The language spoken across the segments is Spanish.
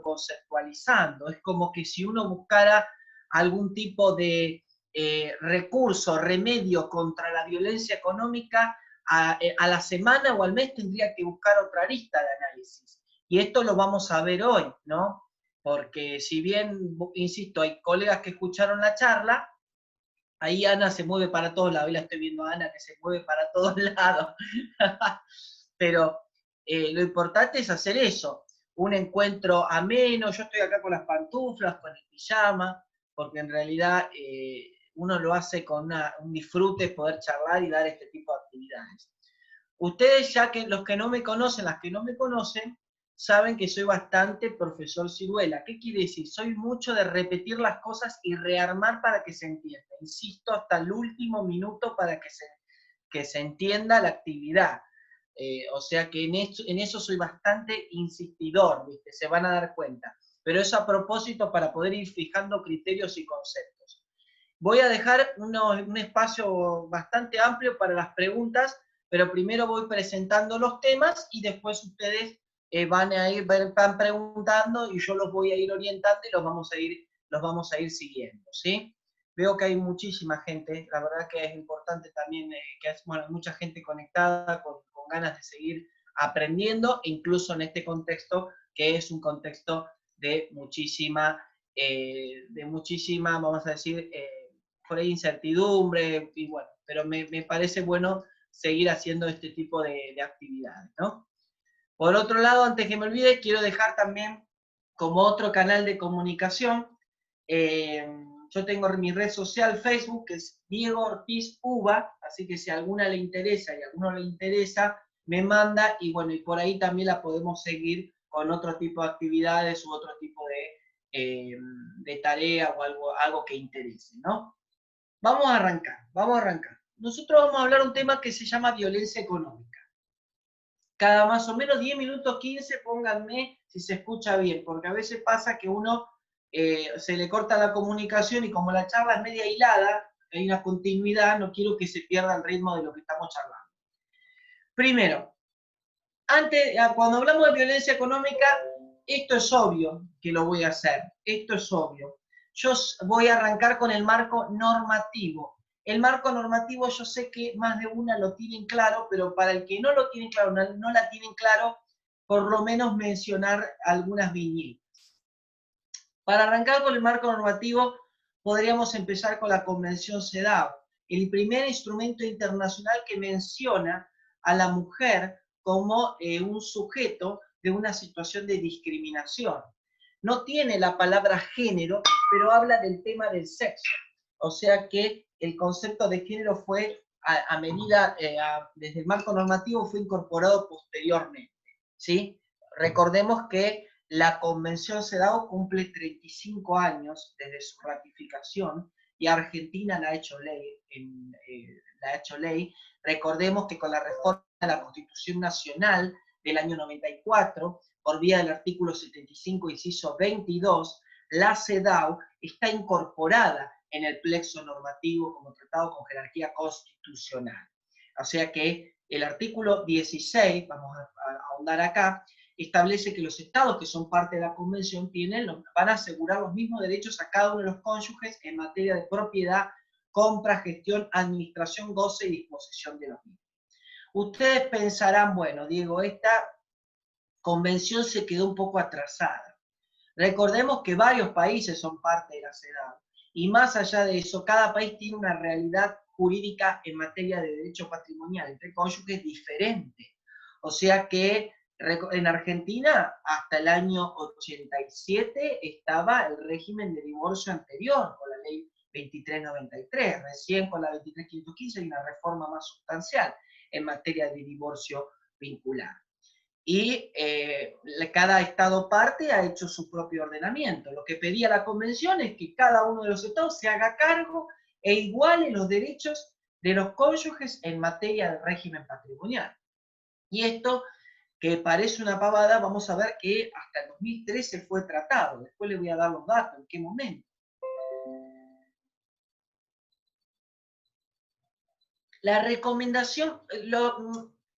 conceptualizando. Es como que si uno buscara algún tipo de recurso, remedio contra la violencia económica, a la semana o al mes tendría que buscar otra arista de análisis. Y esto lo vamos a ver hoy, ¿no? Porque si bien, insisto, hay colegas que escucharon la charla, ahí Ana se mueve para todos lados, hoy la estoy viendo a Ana que se mueve para todos lados. Pero lo importante es hacer eso, un encuentro ameno. Yo estoy acá con las pantuflas, con el pijama, porque en realidad uno lo hace con un disfrute poder charlar y dar este tipo de actividades. Ustedes, ya que los que no me conocen, las que no me conocen, saben que soy bastante profesor ciruela. ¿Qué quiere decir? Soy mucho de repetir las cosas y rearmar para que se entienda. Insisto hasta el último minuto para que se entienda la actividad. O sea que en eso soy bastante insistidor, ¿viste? Se van a dar cuenta. Pero eso a propósito para poder ir fijando criterios y conceptos. Voy a dejar un espacio bastante amplio para las preguntas, pero primero voy presentando los temas y después ustedes van preguntando y yo los voy a ir orientando y los vamos a ir siguiendo, ¿sí? Veo que hay muchísima gente, la verdad que es importante también que hay mucha gente conectada con ganas de seguir aprendiendo, incluso en este contexto que es un contexto de muchísima, vamos a decir, por ahí incertidumbre, y bueno, pero me parece bueno seguir haciendo este tipo de actividades, ¿no? Por otro lado, antes que me olvide, quiero dejar también como otro canal de comunicación, yo tengo mi red social Facebook, que es Diego Ortiz Uva, así que si a alguna le interesa y a alguno le interesa, me manda, y bueno, y por ahí también la podemos seguir con otro tipo de actividades u otro tipo de tarea o algo que interese, ¿no? Vamos a arrancar, vamos a arrancar. Nosotros vamos a hablar un tema que se llama violencia económica. Cada más o menos 10 minutos, 15, pónganme si se escucha bien, porque a veces pasa que uno se le corta la comunicación y como la charla es media hilada, hay una continuidad, no quiero que se pierda el ritmo de lo que estamos charlando. Primero, cuando hablamos de violencia económica, esto es obvio que lo voy a hacer, esto es obvio. Yo voy a arrancar con el marco normativo. El marco normativo yo sé que más de una lo tienen claro, pero para el que no lo tienen claro, no la tienen claro, por lo menos mencionar algunas viñetas. Para arrancar con el marco normativo, podríamos empezar con la Convención CEDAW, el primer instrumento internacional que menciona a la mujer como un sujeto de una situación de discriminación. No tiene la palabra género, pero habla del tema del sexo. O sea que el concepto de género fue, a medida, desde el marco normativo, fue incorporado posteriormente, ¿sí? Recordemos que la Convención CEDAW cumple 35 años desde su ratificación y Argentina la ha hecho ley. Recordemos que con la reforma de la Constitución Nacional del año 94, por vía del artículo 75, inciso 22, la CEDAW está incorporada en el plexo normativo como tratado con jerarquía constitucional. O sea que el artículo 16, vamos a ahondar acá, establece que los estados que son parte de la convención van a asegurar los mismos derechos a cada uno de los cónyuges en materia de propiedad, compra, gestión, administración, goce y disposición de los mismos. Ustedes pensarán, bueno, Diego, esta convención se quedó un poco atrasada. Recordemos que varios países son parte de la CEDAW, y más allá de eso, cada país tiene una realidad jurídica en materia de derecho patrimonial entre cónyuges diferente. O sea que en Argentina, hasta el año 87, estaba el régimen de divorcio anterior, con la ley 2393. Recién con la 23515 hay una reforma más sustancial en materia de divorcio vincular. Y cada estado parte ha hecho su propio ordenamiento. Lo que pedía la convención es que cada uno de los estados se haga cargo e iguale los derechos de los cónyuges en materia de régimen patrimonial. Y esto, que parece una pavada, vamos a ver que hasta el 2013 fue tratado. Después les voy a dar los datos, en qué momento. La recomendación,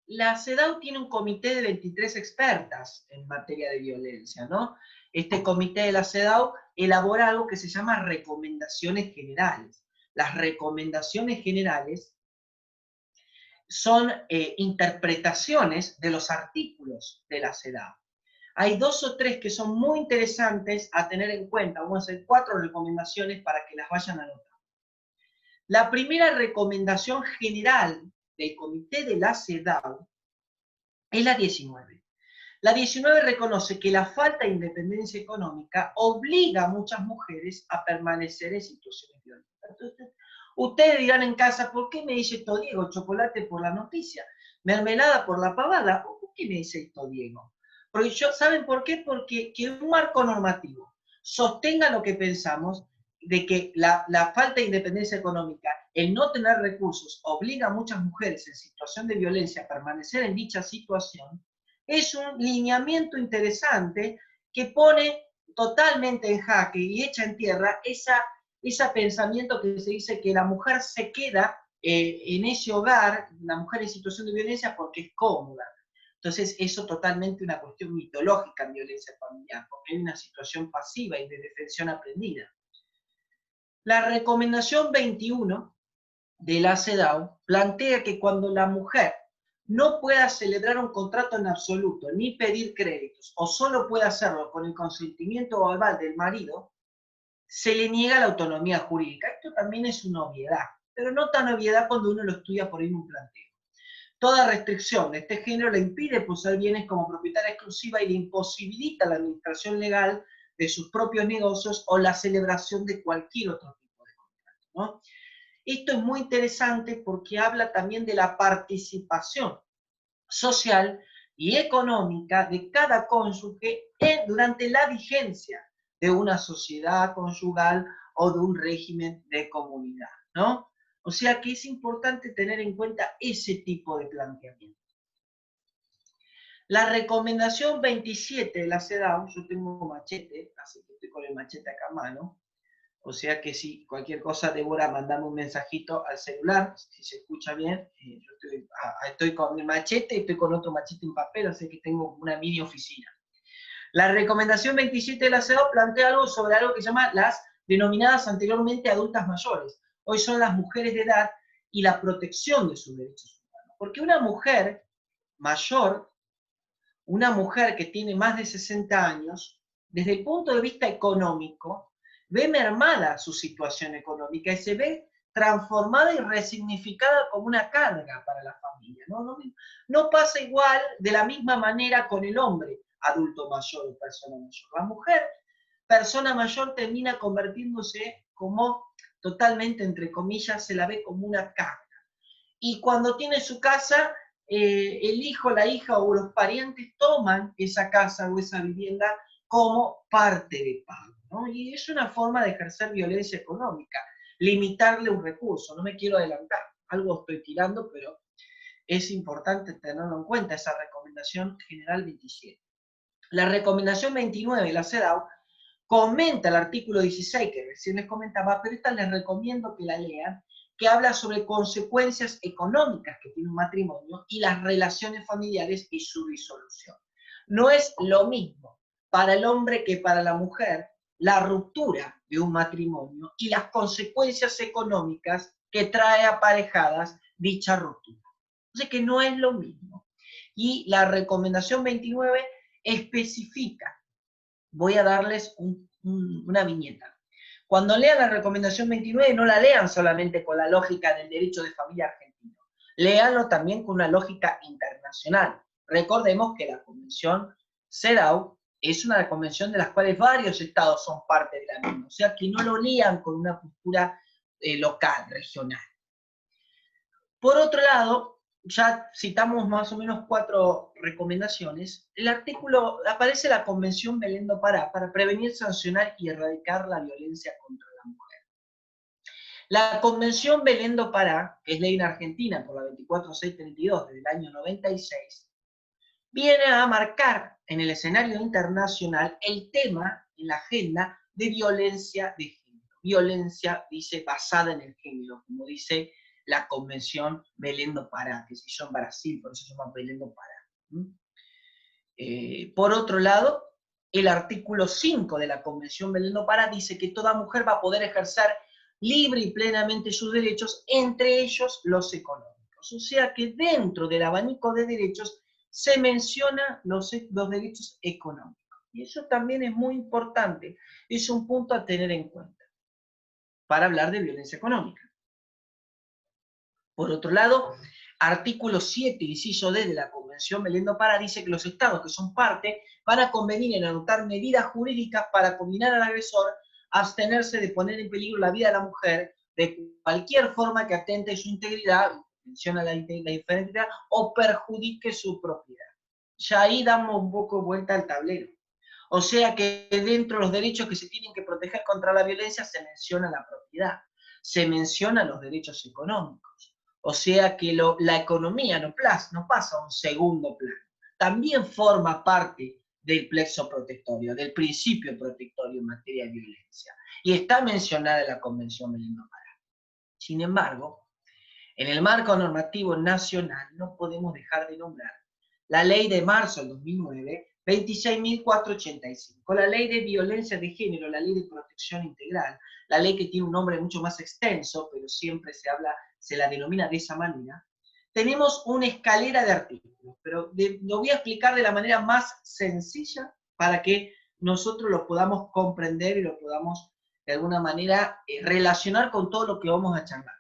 la CEDAW tiene un comité de 23 expertas en materia de violencia, ¿no? este comité de la CEDAW elabora algo que se llama recomendaciones generales. Las recomendaciones generales son interpretaciones de los artículos de la CEDAW. Hay 2 o 3 que son muy interesantes a tener en cuenta. Vamos a hacer 4 recomendaciones para que las vayan anotando. La primera recomendación general del comité de la CEDAW es la 19. La 19 reconoce que la falta de independencia económica obliga a muchas mujeres a permanecer en situaciones violentas. Entonces, ustedes dirán en casa, ¿por qué me dice esto Diego? Chocolate por la noticia, mermelada por la pavada. ¿Por qué me dice esto Diego? Porque ¿saben por qué? Porque que un marco normativo sostenga lo que pensamos, de que la falta de independencia económica, el no tener recursos, obliga a muchas mujeres en situación de violencia a permanecer en dicha situación, es un lineamiento interesante que pone totalmente en jaque y echa en tierra ese pensamiento que se dice que la mujer se queda en ese hogar, la mujer en situación de violencia, porque es cómoda. Entonces, eso totalmente una cuestión mitológica en violencia familiar, porque hay una situación pasiva y de defensión aprendida. La recomendación 21 de la CEDAW plantea que cuando la mujer no pueda celebrar un contrato en absoluto, ni pedir créditos, o solo puede hacerlo con el consentimiento verbal del marido, se le niega la autonomía jurídica. Esto también es una obviedad, pero no tan obviedad cuando uno lo estudia por ahí en un planteo. Toda restricción de este género le impide poseer bienes como propietaria exclusiva y le imposibilita la administración legal de sus propios negocios o la celebración de cualquier otro tipo de contrato, ¿no? Esto es muy interesante porque habla también de la participación social y económica de cada cónyuge durante la vigencia de una sociedad conyugal o de un régimen de comunidad, ¿no? O sea que es importante tener en cuenta ese tipo de planteamiento. La recomendación 27 de la CEDAW, yo tengo machete, así que estoy con el machete acá a mano, o sea que si cualquier cosa, Débora, mandame un mensajito al celular, si se escucha bien. Yo estoy con el machete y estoy con otro machete en papel, así que tengo una mini oficina. La recomendación 27 de la CEDAW plantea algo sobre algo que se llama las denominadas anteriormente adultas mayores. Hoy son las mujeres de edad y la protección de sus derechos humanos. Porque una mujer mayor, una mujer que tiene más de 60 años, desde el punto de vista económico, ve mermada su situación económica y se ve transformada y resignificada como una carga para la familia. No pasa igual de la misma manera con el hombre adulto mayor o persona mayor. La mujer, persona mayor, termina convirtiéndose como totalmente, entre comillas, se la ve como una carga. Y cuando tiene su casa, el hijo, la hija o los parientes toman esa casa o esa vivienda como parte de pago, ¿no? Y es una forma de ejercer violencia económica, limitarle un recurso. No me quiero adelantar, algo estoy tirando, pero es importante tenerlo en cuenta, esa recomendación general 27. La recomendación 29 de la CEDAW comenta el artículo 16 que recién les comentaba, pero esta les recomiendo que la lean, que habla sobre consecuencias económicas que tiene un matrimonio y las relaciones familiares y su disolución. No es lo mismo para el hombre que para la mujer la ruptura de un matrimonio y las consecuencias económicas que trae aparejadas dicha ruptura. O sea que no es lo mismo. Y la recomendación 29 especifica. Voy a darles una viñeta. Cuando lean la recomendación 29, no la lean solamente con la lógica del derecho de familia argentino. Léanlo también con una lógica internacional. Recordemos que la convención CEDAW es una convención de las cuales varios estados son parte de la misma. O sea, que no lo lean con una postura local, regional. Por otro lado, ya citamos más o menos 4 recomendaciones. El artículo, aparece la Convención Belén do Pará para prevenir, sancionar y erradicar la violencia contra la mujer. La Convención Belén do Pará, que es ley en Argentina por la 24632 desde el año 96, viene a marcar en el escenario internacional el tema en la agenda de violencia de género. Violencia, dice, basada en el género, como dice la Convención Belén do Pará, que se hizo en Brasil, por eso se llama Belén do Pará. Por otro lado, El artículo 5 de la Convención Belén do Pará dice que toda mujer va a poder ejercer libre y plenamente sus derechos, entre ellos los económicos. O sea que dentro del abanico de derechos se mencionan los derechos económicos. Y eso también es muy importante, es un punto a tener en cuenta para hablar de violencia económica. Por otro lado, artículo 7, inciso D de la Convención Belén do Pará dice que los estados que son parte van a convenir en adoptar medidas jurídicas para combinar al agresor a abstenerse de poner en peligro la vida de la mujer de cualquier forma que atente su integridad, menciona la integridad, o perjudique su propiedad. Ya ahí damos un poco vuelta al tablero. O sea que dentro de los derechos que se tienen que proteger contra la violencia se menciona la propiedad, se mencionan los derechos económicos. O sea que la economía no pasa a un segundo plano. También forma parte del plexo protectorio, del principio protectorio en materia de violencia. Y está mencionada en la Convención Belén do Pará. Sin embargo, en el marco normativo nacional no podemos dejar de nombrar la ley de marzo del 2009, 26.485, la ley de violencia de género, la ley de protección integral, la ley que tiene un nombre mucho más extenso, pero siempre se la denomina de esa manera. Tenemos una escalera de artículos, pero lo voy a explicar de la manera más sencilla para que nosotros lo podamos comprender y lo podamos de alguna manera relacionar con todo lo que vamos a charlar.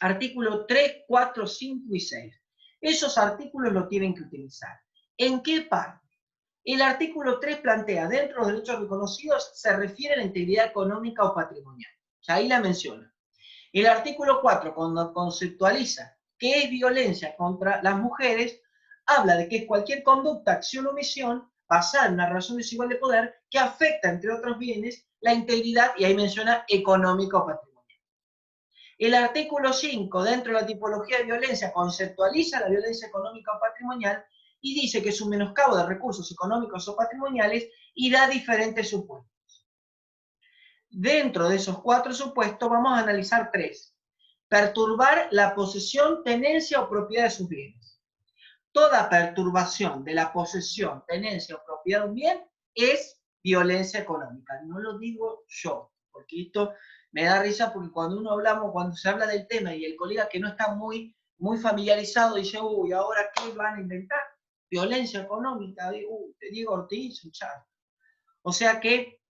Artículo 3, 4, 5 y 6. Esos artículos lo tienen que utilizar. ¿En qué parte? El artículo 3 plantea, dentro de los derechos reconocidos, se refiere a la integridad económica o patrimonial. Ya ahí la menciona. El artículo 4, cuando conceptualiza qué es violencia contra las mujeres, habla de que es cualquier conducta, acción o omisión basada en una relación desigual de poder que afecta, entre otros bienes, la integridad, y ahí menciona económica o patrimonial. El artículo 5, dentro de la tipología de violencia, conceptualiza la violencia económica o patrimonial y dice que es un menoscabo de recursos económicos o patrimoniales y da diferentes supuestos. Dentro de esos 4 supuestos vamos a analizar 3. Perturbar la posesión, tenencia o propiedad de sus bienes. Toda perturbación de la posesión, tenencia o propiedad de un bien es violencia económica. No lo digo yo, porque esto me da risa porque cuando se habla del tema y el colega que no está muy familiarizado dice, uy, ¿ahora qué van a inventar? Violencia económica, te digo Ortiz, un chanta. O sea que,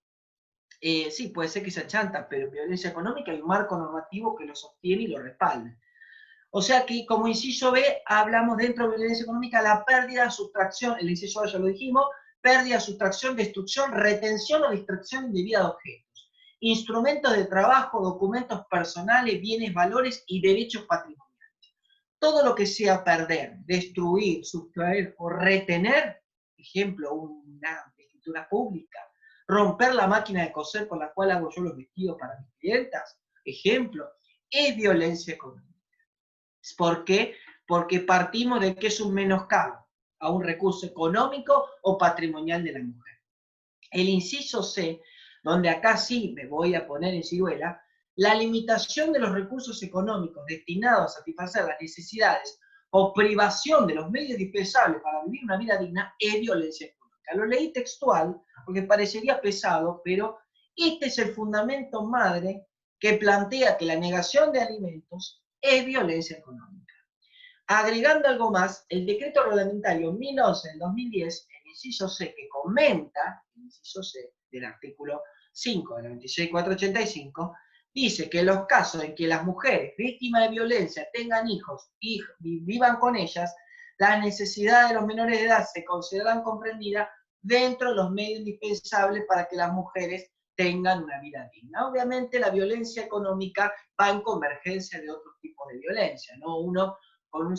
sí, puede ser que sea chanta, pero violencia económica hay un marco normativo que lo sostiene y lo respalda. O sea que, como inciso B, hablamos dentro de violencia económica la pérdida, sustracción, el inciso A ya lo dijimos, pérdida, sustracción, destrucción, retención o distracción indebida de objetos, instrumentos de trabajo, documentos personales, bienes, valores y derechos patrimoniales. Todo lo que sea perder, destruir, sustraer o retener, ejemplo, una escritura pública, romper la máquina de coser con la cual hago yo los vestidos para mis clientas, ejemplo, es violencia económica. ¿Por qué? Porque partimos de que es un menoscabo a un recurso económico o patrimonial de la mujer. El inciso C, donde acá sí me voy a poner en ciruela, la limitación de los recursos económicos destinados a satisfacer las necesidades o privación de los medios indispensables para vivir una vida digna es violencia económica. Lo leí textual porque parecería pesado, pero este es el fundamento madre que plantea que la negación de alimentos es violencia económica. Agregando algo más, el decreto reglamentario 1011 del 2010, el inciso C, que comenta, el inciso C del artículo 5 de la 26.485, dice que en los casos en que las mujeres víctimas de violencia tengan hijos y vivan con ellas, las necesidades de los menores de edad se consideran comprendidas dentro de los medios indispensables para que las mujeres tengan una vida digna. Obviamente la violencia económica va en convergencia de otros tipos de violencia, ¿no? Uno con una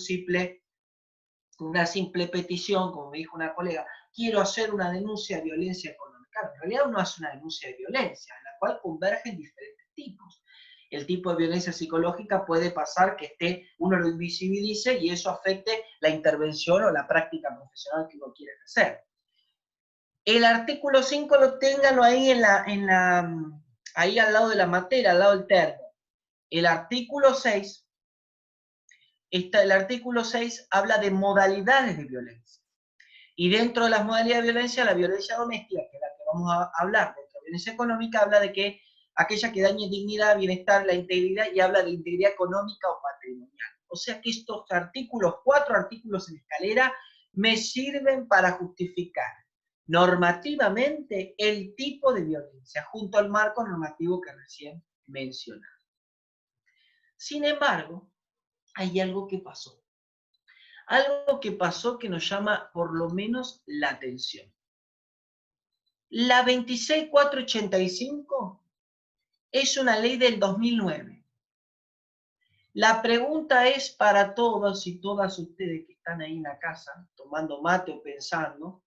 simple petición, como me dijo una colega, quiero hacer una denuncia de violencia económica. En realidad uno hace una denuncia de violencia, en la cual convergen diferentes tipos. El tipo de violencia psicológica puede pasar que uno lo invisibilice y eso afecte la intervención o la práctica profesional que uno quiere hacer. El artículo 5 lo ténganlo ahí ahí al lado de la materia, al lado del termo. El artículo 6 el artículo 6 habla de modalidades de violencia. Y dentro de las modalidades de violencia, la violencia doméstica, que es la que vamos a hablar, dentro de violencia económica, habla de que aquella que daña dignidad, bienestar, la integridad, y habla de integridad económica o patrimonial. O sea que estos artículos, 4 artículos en escalera, me sirven para justificar normativamente el tipo de violencia, junto al marco normativo que recién mencioné. Sin embargo, hay algo que pasó. Algo que pasó que nos llama por lo menos la atención. La 26485 es una ley del 2009. La pregunta es para todos y todas ustedes que están ahí en la casa, tomando mate o pensando,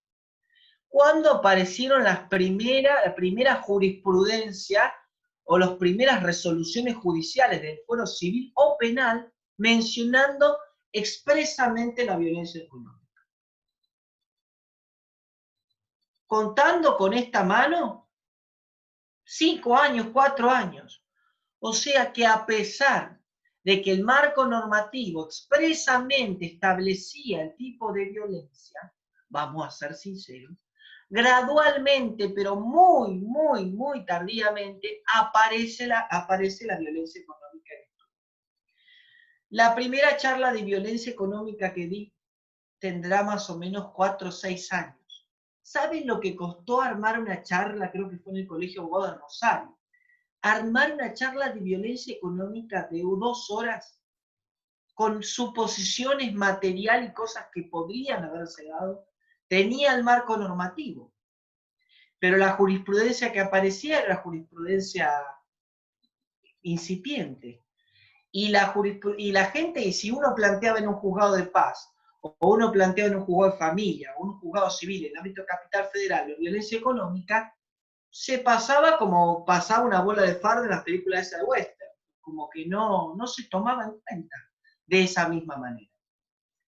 ¿cuándo aparecieron la primera jurisprudencia o las primeras resoluciones judiciales del fuero civil o penal mencionando expresamente la violencia económica? Contando con esta mano, 5 años, 4 años. O sea que a pesar de que el marco normativo expresamente establecía el tipo de violencia, vamos a ser sinceros, gradualmente, pero muy, muy, muy tardíamente, aparece la violencia económica. La primera charla de violencia económica que di tendrá más o menos 4 o 6 años. ¿Saben lo que costó armar una charla? Creo que fue en el Colegio Abogado de Rosario. Armar una charla de violencia económica de 2 horas con suposiciones material y cosas que podrían haberse dado, tenía el marco normativo. Pero la jurisprudencia que aparecía era jurisprudencia incipiente. Y la gente, y si uno planteaba en un juzgado de paz, o uno planteaba en un juzgado de familia, o un juzgado civil en el ámbito capital federal, de violencia económica, se pasaba como pasaba una bola de fardo en las películas de western, como que no se tomaba en cuenta de esa misma manera.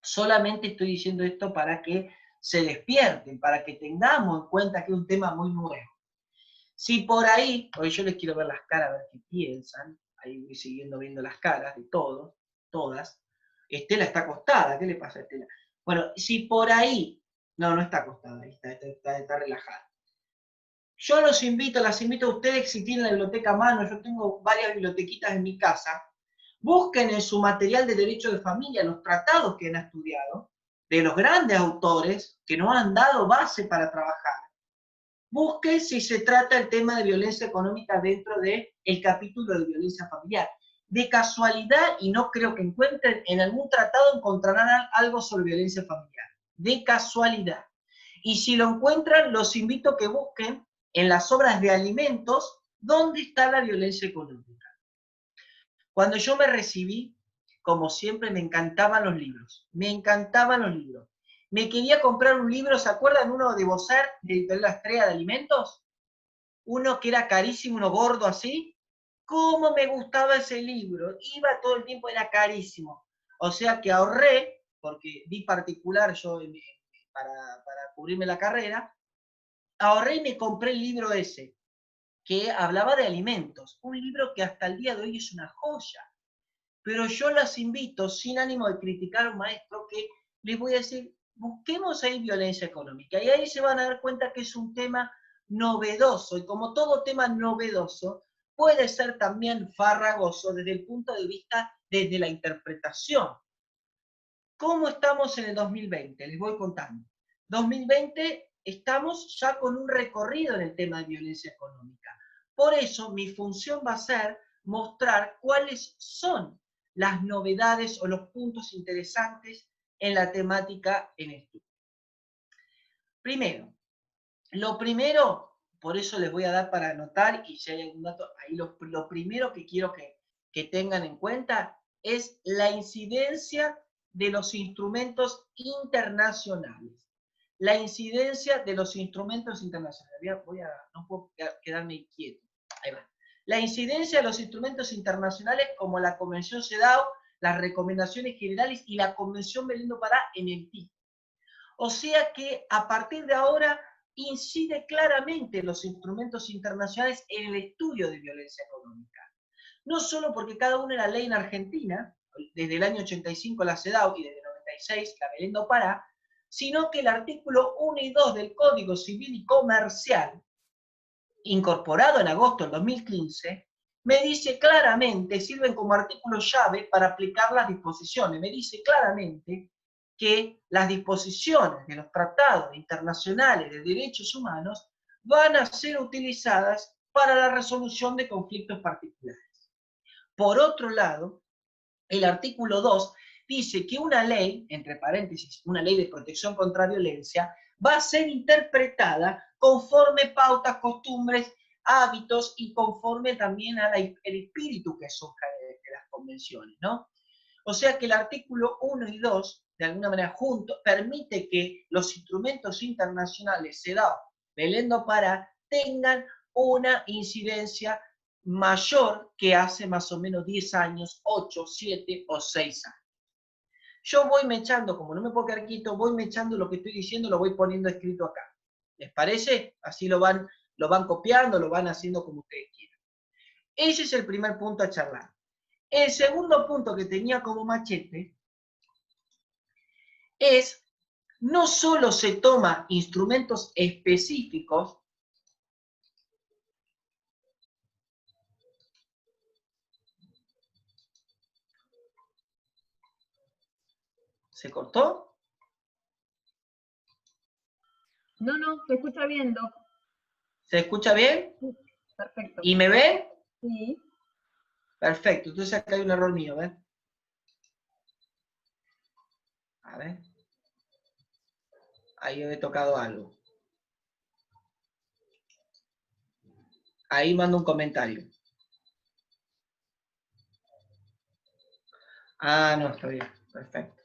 Solamente estoy diciendo esto para que se despierten, para que tengamos en cuenta que es un tema muy nuevo. Si por ahí, hoy yo les quiero ver las caras, a ver qué piensan, ahí voy siguiendo viendo las caras de todos, todas. Estela está acostada, ¿qué le pasa a Estela? Bueno, si por ahí, no está acostada, está relajada. Yo las invito a ustedes, si tienen la biblioteca a mano, yo tengo varias bibliotequitas en mi casa, busquen en su material de derecho de familia los tratados que han estudiado, de los grandes autores que nos han dado base para trabajar. Busquen si se trata el tema de violencia económica dentro del capítulo de violencia familiar. De casualidad, y no creo que encuentren, en algún tratado encontrarán algo sobre violencia familiar. De casualidad. Y si lo encuentran, los invito a que busquen en las obras de alimentos dónde está la violencia económica. Cuando yo me recibí, como siempre, me encantaban los libros. Me encantaban los libros. Me quería comprar un libro, ¿se acuerdan uno de Bossert, de Editorial La Estrella de Alimentos? Uno que era carísimo, uno gordo así. ¿Cómo me gustaba ese libro? Iba todo el tiempo, era carísimo. O sea que ahorré, porque di particular yo para cubrirme la carrera, ahorré y me compré el libro ese, que hablaba de alimentos. Un libro que hasta el día de hoy es una joya. Pero yo las invito, sin ánimo de criticar a un maestro, que les voy a decir, busquemos ahí violencia económica. Y ahí se van a dar cuenta que es un tema novedoso. Y como todo tema novedoso, puede ser también farragoso desde el punto de vista, desde la interpretación. ¿Cómo estamos en el 2020? Les voy contando. 2020 estamos ya con un recorrido en el tema de violencia económica. Por eso mi función va a ser mostrar cuáles son las novedades o los puntos interesantes en la temática en estudio. Primero, lo primero, por eso les voy a dar para anotar, y si hay algún dato, ahí lo primero que quiero que tengan en cuenta es la incidencia de los instrumentos internacionales. La incidencia de los instrumentos internacionales. No puedo quedarme quieto. Ahí va. La incidencia de los instrumentos internacionales como la Convención CEDAW, las recomendaciones generales y la Convención Belén do Pará en el TIC. O sea que a partir de ahora incide claramente los instrumentos internacionales en el estudio de violencia económica. No solo porque cada una era ley en Argentina, desde el año 85 la CEDAW y desde el 96 la Belén do Pará, sino que el artículo 1 y 2 del Código Civil y Comercial, incorporado en agosto del 2015, me dice claramente, sirven como artículo llave para aplicar las disposiciones, me dice claramente que las disposiciones de los tratados internacionales de derechos humanos van a ser utilizadas para la resolución de conflictos particulares. Por otro lado, el artículo 2 dice que una ley, entre paréntesis, una ley de protección contra violencia, va a ser interpretada conforme pautas, costumbres, hábitos y conforme también al espíritu que surja de las convenciones, ¿no? O sea que el artículo 1 y 2, de alguna manera juntos, permite que los instrumentos internacionales CEDAW, Belén do Pará, tengan una incidencia mayor que hace más o menos 10 años, 8, 7 o 6 años. Yo voy mechando, como no me puedo quedar quieto, voy mechando lo que estoy diciendo, lo voy poniendo escrito acá. ¿Les parece? Así lo van copiando, lo van haciendo como ustedes quieran. Ese es el primer punto a charlar. El segundo punto que tenía como machete es, no solo se toma instrumentos específicos, ¿se cortó? No, se escucha bien, Doc. ¿Se escucha bien? Sí, perfecto. ¿Y me ven? Sí. Perfecto, entonces acá hay un error mío, ¿ven? A ver. Ahí he tocado algo. Ahí mando un comentario. Ah, no, está bien. Perfecto.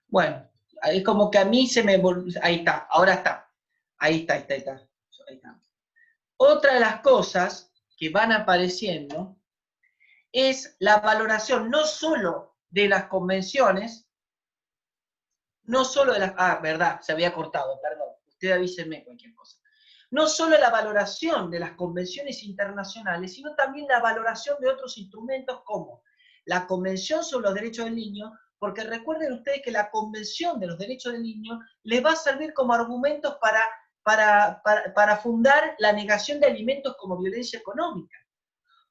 Bueno, es como que a mí se me volvió. Ahí está, ahora está. Ahí está. Ahí está. Otra de las cosas que van apareciendo es la valoración no solo de las convenciones, no solo de las... Ah, verdad, se había cortado, perdón. Usted avísenme cualquier cosa. No solo la valoración de las convenciones internacionales, sino también la valoración de otros instrumentos como la Convención sobre los Derechos del Niño, porque recuerden ustedes que la Convención de los Derechos del Niño les va a servir como argumentos para fundar la negación de alimentos como violencia económica.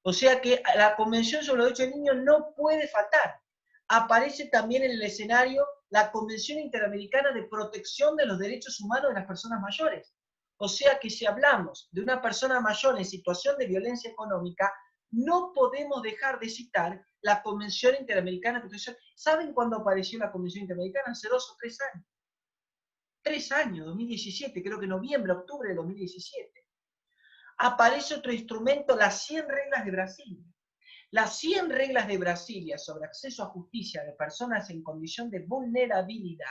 O sea que la Convención sobre los Derechos del Niño no puede faltar. Aparece también en el escenario la Convención Interamericana de Protección de los Derechos Humanos de las Personas Mayores. O sea que si hablamos de una persona mayor en situación de violencia económica, no podemos dejar de citar la Convención Interamericana de Protección. ¿Saben cuándo apareció la Convención Interamericana? Hace 2 o 3 años. 3 años, 2017, creo que noviembre, octubre de 2017. Aparece otro instrumento, las 100 reglas de Brasilia. Las 100 reglas de Brasilia sobre acceso a justicia de personas en condición de vulnerabilidad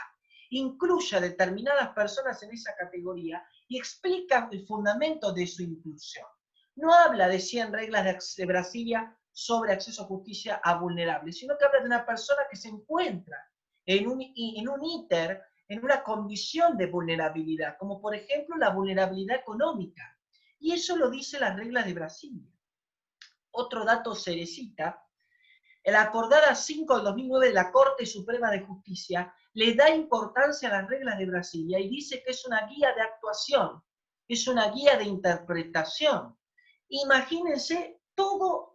incluye a determinadas personas en esa categoría y explica el fundamento de su inclusión. No habla de 100 reglas de Brasilia sobre acceso a justicia a vulnerables, sino que habla de una persona que se encuentra en un íter, en una condición de vulnerabilidad, como por ejemplo la vulnerabilidad económica. Y eso lo dice las reglas de Brasilia. Otro dato cerecita, la acordada 5 del 2009 de la Corte Suprema de Justicia le da importancia a las reglas de Brasilia y dice que es una guía de actuación, es una guía de interpretación. Imagínense todo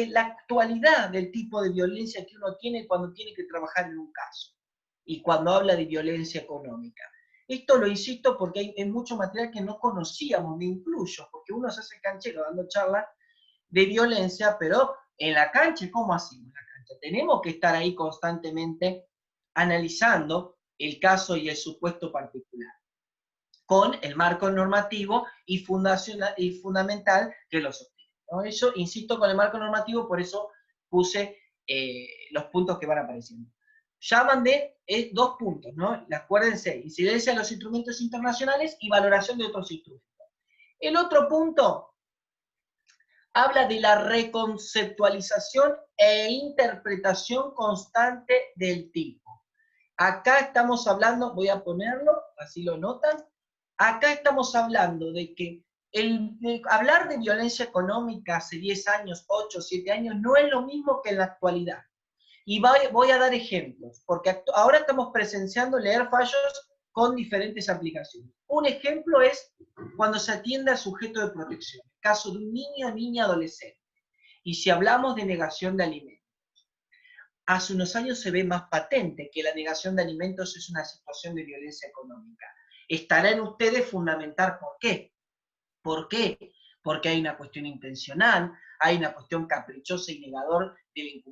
la actualidad del tipo de violencia que uno tiene cuando tiene que trabajar en un caso y cuando habla de violencia económica. Esto lo insisto porque hay mucho material que no conocíamos, me incluyo, porque uno se hace canchero dando charlas de violencia, pero en la cancha, ¿cómo hacemos en la cancha? Tenemos que estar ahí constantemente analizando el caso y el supuesto particular, con el marco normativo y fundamental que lo sostiene, ¿no? Eso, insisto, con el marco normativo, por eso puse los puntos que van apareciendo. Llaman de 2 puntos, ¿no? Acuérdense, incidencia de los instrumentos internacionales y valoración de otros instrumentos. El otro punto habla de la reconceptualización e interpretación constante del tipo. Acá estamos hablando, voy a ponerlo, así lo notan, acá estamos hablando de que hablar de violencia económica hace 10 años, 8, 7 años, no es lo mismo que en la actualidad. Y voy a dar ejemplos, porque ahora estamos presenciando leer fallos con diferentes aplicaciones. Un ejemplo es cuando se atiende al sujeto de protección, el caso de un niño o niña adolescente. Y si hablamos de negación de alimentos, hace unos años se ve más patente que la negación de alimentos es una situación de violencia económica. Estará en ustedes fundamentar por qué. ¿Por qué? Porque hay una cuestión intencional, hay una cuestión caprichosa y negador del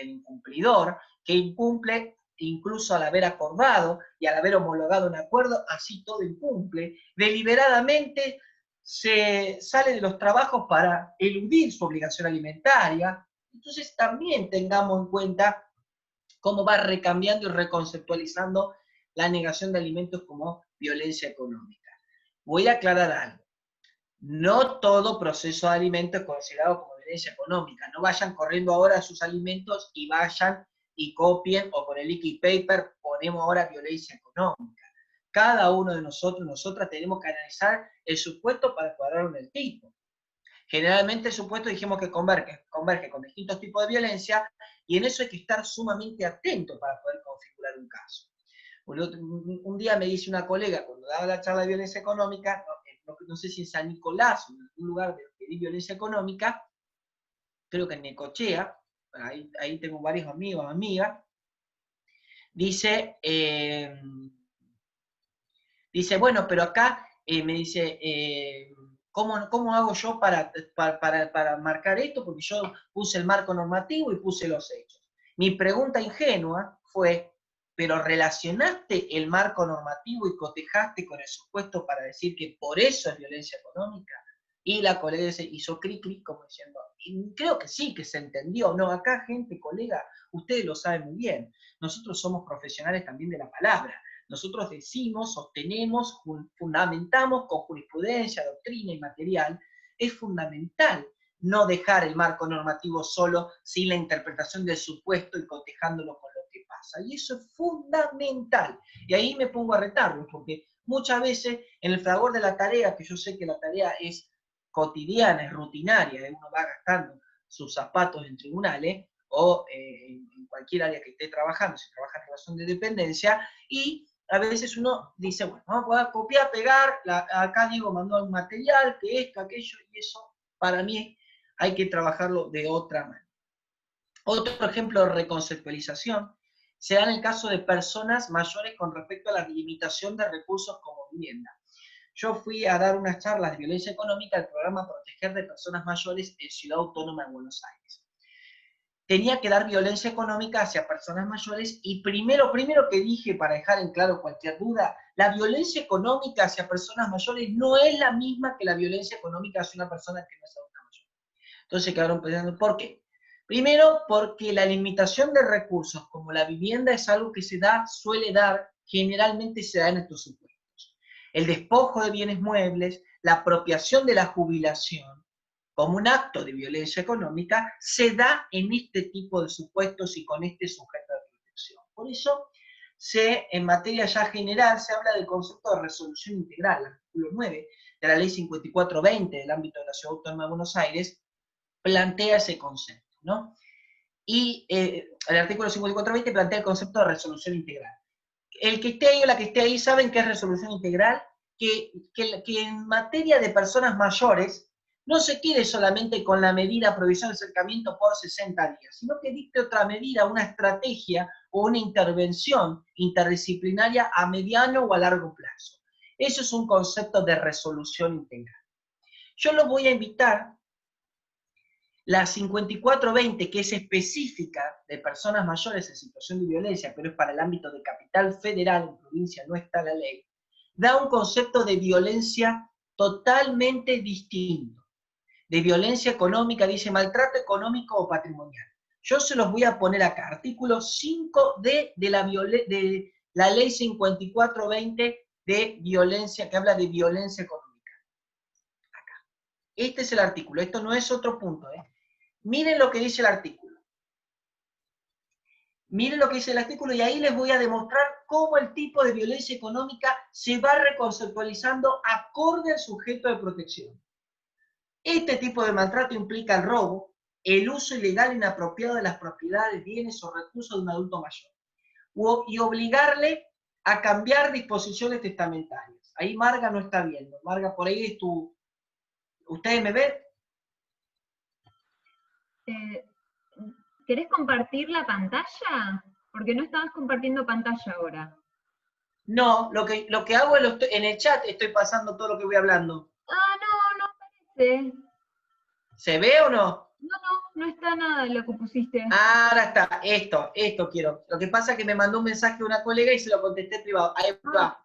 incumplidor, que incumple incluso al haber acordado y al haber homologado un acuerdo, así todo incumple, deliberadamente se sale de los trabajos para eludir su obligación alimentaria. Entonces también tengamos en cuenta cómo va recambiando y reconceptualizando la negación de alimentos como violencia económica. Voy a aclarar algo. No todo proceso de alimento es considerado como violencia económica. No vayan corriendo ahora a sus alimentos y vayan y copien, o con el liquid paper ponemos ahora violencia económica. Cada uno de nosotros, nosotras tenemos que analizar el supuesto para cuadrar en el tipo. Generalmente el supuesto dijimos que converge con distintos tipos de violencia, y en eso hay que estar sumamente atento para poder configurar un caso. Un día me dice una colega, cuando daba la charla de violencia económica, no sé si en San Nicolás o en algún lugar de violencia económica, creo que en Necochea, ahí tengo varios amigos, amigas, dice, bueno, pero acá me dice, ¿cómo hago yo para marcar esto? Porque yo puse el marco normativo y puse los hechos. Mi pregunta ingenua fue, ¿pero relacionaste el marco normativo y cotejaste con el supuesto para decir que por eso es violencia económica? Y la colega se hizo cri-cri como diciendo, y creo que sí, que se entendió. No, acá gente, colega, ustedes lo saben muy bien. Nosotros somos profesionales también de la palabra. Nosotros decimos, sostenemos, fundamentamos con jurisprudencia, doctrina y material. Es fundamental no dejar el marco normativo solo sin la interpretación del supuesto y cotejándolo con lo que pasa. Y eso es fundamental. Y ahí me pongo a retarlo, porque muchas veces en el fragor de la tarea, que yo sé que la tarea es cotidiana, es rutinaria, uno va gastando sus zapatos en tribunales o en cualquier área que esté trabajando, si trabaja en relación de dependencia, y a veces uno dice, bueno, vamos a copiar, pegar, acá Diego mandó un material, que esto, aquello, y eso para mí hay que trabajarlo de otra manera. Otro ejemplo de reconceptualización se da en el caso de personas mayores con respecto a la limitación de recursos como vivienda. Yo fui a dar unas charlas de violencia económica al programa Proteger de Personas Mayores en Ciudad Autónoma de Buenos Aires. Tenía que dar violencia económica hacia personas mayores y primero que dije, para dejar en claro cualquier duda, la violencia económica hacia personas mayores no es la misma que la violencia económica hacia una persona que no es adulta mayor. Entonces quedaron pensando, ¿por qué? Primero, porque la limitación de recursos, como la vivienda, es algo que suele dar, generalmente se da en estos supuestos. El despojo de bienes muebles, la apropiación de la jubilación, como un acto de violencia económica, se da en este tipo de supuestos y con este sujeto de protección. Por eso, en materia ya general, se habla del concepto de resolución integral. El artículo 9 de la ley 5420 del ámbito de la Ciudad Autónoma de Buenos Aires plantea ese concepto, ¿no? Y el artículo 5420 plantea el concepto de resolución integral. El que esté ahí o la que esté ahí saben qué es resolución integral, que en materia de personas mayores no se quede solamente con la medida provisión de acercamiento por 60 días, sino que dicte otra medida, una estrategia o una intervención interdisciplinaria a mediano o a largo plazo. Eso es un concepto de resolución integral. Yo los voy a invitar, la 5420, que es específica de personas mayores en situación de violencia, pero es para el ámbito de Capital Federal, en provincia no está la ley, da un concepto de violencia totalmente distinto. De violencia económica, dice maltrato económico o patrimonial. Yo se los voy a poner acá, artículo 5D de la ley 5420 de violencia, que habla de violencia económica. Acá. Este es el artículo, esto no es otro punto, Miren lo que dice el artículo. Miren lo que dice el artículo y ahí les voy a demostrar cómo el tipo de violencia económica se va reconceptualizando acorde al sujeto de protección. Este tipo de maltrato implica el robo, el uso ilegal e inapropiado de las propiedades, bienes o recursos de un adulto mayor. Y obligarle a cambiar disposiciones testamentarias. Ahí Marga no está viendo. Marga, por ahí es tu... ¿Ustedes me ven? ¿Querés compartir la pantalla? Porque no estabas compartiendo pantalla ahora. No, lo que hago en el chat estoy pasando todo lo que voy hablando. Ah, no aparece. ¿Se ve o no? No está nada lo que pusiste. Ah, ahora está, esto quiero. Lo que pasa es que me mandó un mensaje de una colega y se lo contesté privado. Ahí va,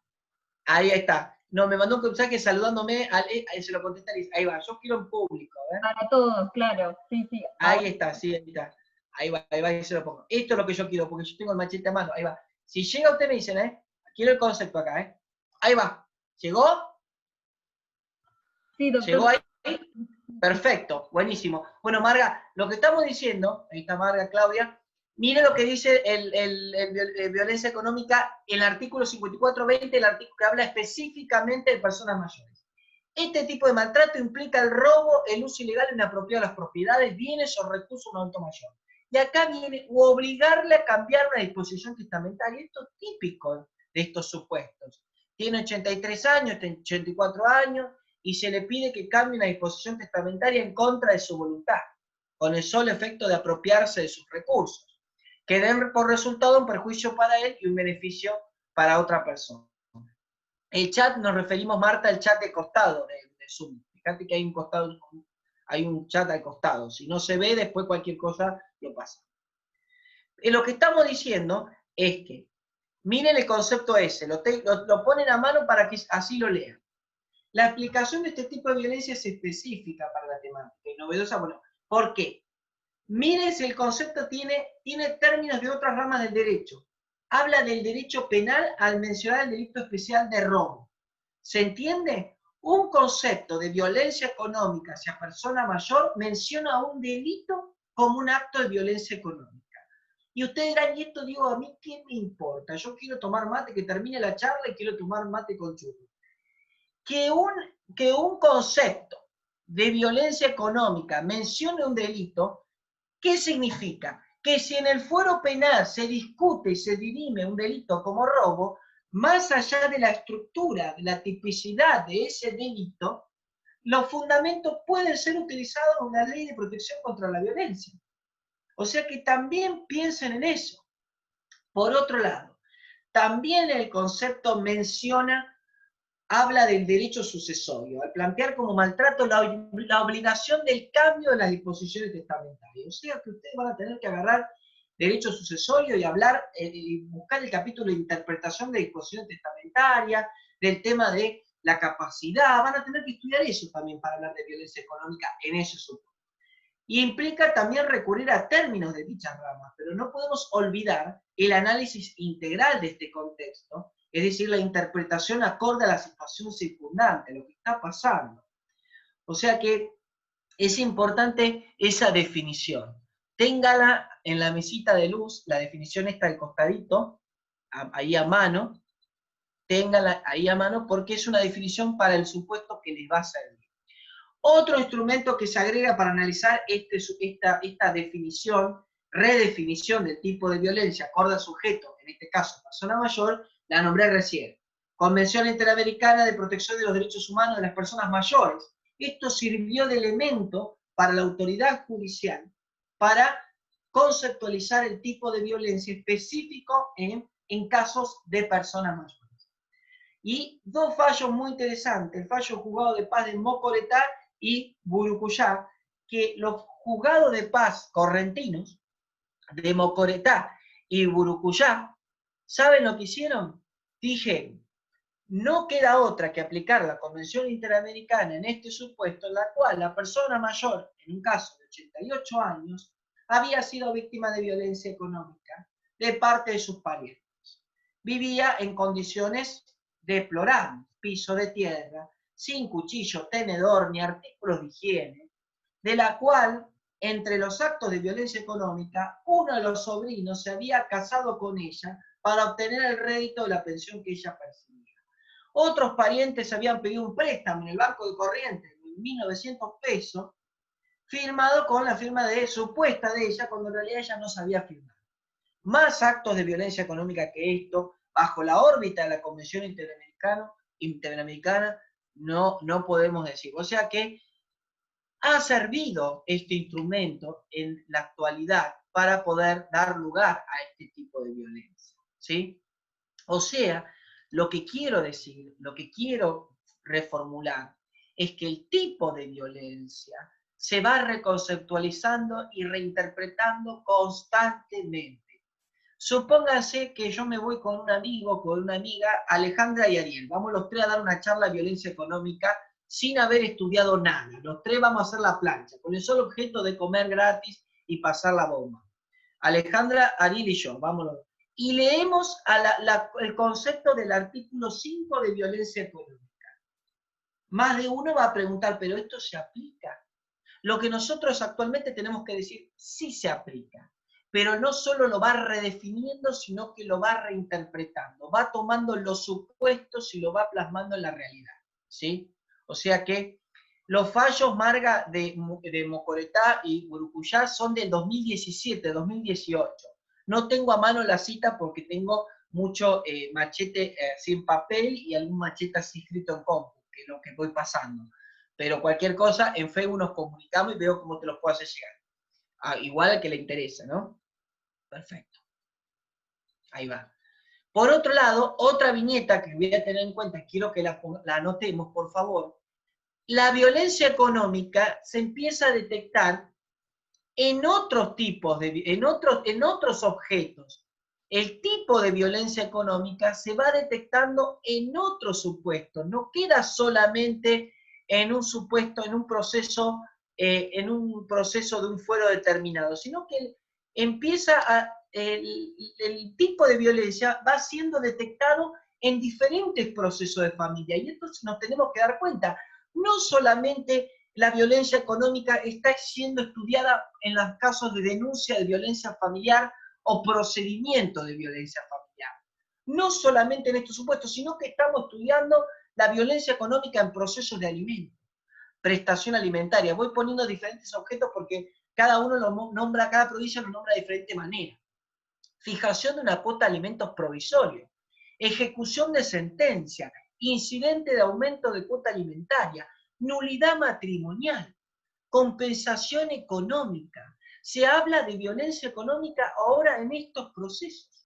ahí está. No, me mandó un mensaje saludándome, ahí se lo contesté a Liz. Ahí va, yo quiero en público. Para todos, claro. Sí. Ahí está, sí, ahí está. Ahí va, y se lo pongo. Esto es lo que yo quiero, porque yo tengo el machete a mano. Ahí va. Si llega usted me dicen, quiero el concepto acá, Ahí va. ¿Llegó? Sí, doctor. ¿Llegó ahí? Perfecto, buenísimo. Bueno, Marga, lo que estamos diciendo, ahí está Marga, Claudia, mire lo que dice el violencia económica, el artículo 5420, el artículo que habla específicamente de personas mayores. Este tipo de maltrato implica el robo, el uso ilegal e inapropiado de las propiedades, bienes o recursos de un adulto mayor. Y acá viene obligarle a cambiar una disposición testamentaria. Esto es típico de estos supuestos. Tiene 83 años, tiene 84 años, y se le pide que cambie una disposición testamentaria en contra de su voluntad, con el solo efecto de apropiarse de sus recursos, que den por resultado un perjuicio para él y un beneficio para otra persona. El chat, nos referimos, Marta, al chat de costado de Zoom. Fíjate que hay un chat al costado. Si no se ve, después cualquier cosa lo pasa. Lo que estamos diciendo es que, miren el concepto ese, lo ponen a mano para que así lo lean. La aplicación de este tipo de violencia es específica para la temática y novedosa. Bueno, ¿por qué? Miren si el concepto tiene términos de otras ramas del derecho. Habla del derecho penal al mencionar el delito especial de robo. ¿Se entiende? Un concepto de violencia económica hacia persona mayor menciona un delito como un acto de violencia económica. Y ustedes dirán, y esto digo, ¿a mí qué me importa? Yo quiero tomar mate, que termine la charla y quiero tomar mate con churros. Que un concepto de violencia económica mencione un delito, ¿qué significa? Que si en el fuero penal se discute y se dirime un delito como robo, más allá de la estructura, de la tipicidad de ese delito, los fundamentos pueden ser utilizados en una ley de protección contra la violencia. O sea que también piensen en eso. Por otro lado, también el concepto habla del derecho sucesorio, al plantear como maltrato la obligación del cambio de las disposiciones testamentarias. O sea que ustedes van a tener que agarrar derecho sucesorio y hablar, buscar el capítulo de interpretación de disposiciones testamentarias, del tema de la capacidad, van a tener que estudiar eso también para hablar de violencia económica en ese supuesto. Y implica también recurrir a términos de dichas ramas, pero no podemos olvidar el análisis integral de este contexto, es decir, la interpretación acorde a la situación circundante, lo que está pasando. O sea que es importante esa definición. Téngala en la mesita de luz, la definición está al costadito, ahí a mano, téngala ahí a mano porque es una definición para el supuesto que les va a servir. Otro instrumento que se agrega para analizar esta definición, redefinición del tipo de violencia acorde al sujeto, en este caso persona mayor, la nombré recién. Convención Interamericana de Protección de los Derechos Humanos de las Personas Mayores. Esto sirvió de elemento para la autoridad judicial para conceptualizar el tipo de violencia específico en casos de personas mayores. Y dos fallos muy interesantes, el fallo juzgado de paz de Mocoretá y Burucuyá, que los juzgados de paz correntinos de Mocoretá y Burucuyá, ¿saben lo que hicieron? Dijeron, no queda otra que aplicar la Convención Interamericana en este supuesto, en la cual la persona mayor, en un caso de 88 años, había sido víctima de violencia económica de parte de sus parientes. Vivía en condiciones deplorables, piso de tierra, sin cuchillo, tenedor ni artículos de higiene, de la cual, entre los actos de violencia económica, uno de los sobrinos se había casado con ella para obtener el rédito de la pensión que ella percibía. Otros parientes habían pedido un préstamo en el Banco de Corrientes de 1.900 pesos, firmado con la firma supuesta de ella, cuando en realidad ella no sabía firmar. Más actos de violencia económica que esto bajo la órbita de la Convención Interamericana, no podemos decir. O sea que ha servido este instrumento en la actualidad para poder dar lugar a este tipo de violencia, ¿sí? O sea, lo que quiero decir, lo que quiero reformular, es que el tipo de violencia se va reconceptualizando y reinterpretando constantemente. Supónganse que yo me voy con un amigo, con una amiga, Alejandra y Ariel. Vamos los tres a dar una charla de violencia económica sin haber estudiado nada. Los tres vamos a hacer la plancha, con el solo objeto de comer gratis y pasar la bomba. Alejandra, Ariel y yo, vámonos. Y leemos el concepto del artículo 5 de violencia económica. Más de uno va a preguntar, ¿pero esto se aplica? Lo que nosotros actualmente tenemos que decir, sí se aplica, pero no solo lo va redefiniendo, sino que lo va reinterpretando, va tomando los supuestos y lo va plasmando en la realidad, ¿sí? O sea que los fallos Marga de Mocoretá y Burucuyá son del 2017, 2018. No tengo a mano la cita porque tengo mucho machete sin papel y algún machete así escrito en compu, que es lo que voy pasando. Pero cualquier cosa, en Facebook nos comunicamos y veo cómo te los puedo hacer llegar. Igual al que le interesa, ¿no? Perfecto. Ahí va. Por otro lado, otra viñeta que voy a tener en cuenta, quiero que la anotemos, por favor. La violencia económica se empieza a detectar en otros tipos, en otros objetos. El tipo de violencia económica se va detectando en otros supuestos, no queda solamente en un supuesto, en un proceso de un fuero determinado, sino que empieza el tipo de violencia va siendo detectado en diferentes procesos de familia, y esto nos tenemos que dar cuenta. No solamente la violencia económica está siendo estudiada en los casos de denuncia de violencia familiar o procedimiento de violencia familiar. No solamente en estos supuestos, sino que estamos estudiando la violencia económica en procesos de alimento, prestación alimentaria. Voy poniendo diferentes objetos porque cada uno lo nombra, cada provincia lo nombra de diferente manera. Fijación de una cuota de alimentos provisorio, ejecución de sentencia, incidente de aumento de cuota alimentaria, nulidad matrimonial, compensación económica. Se habla de violencia económica ahora en estos procesos.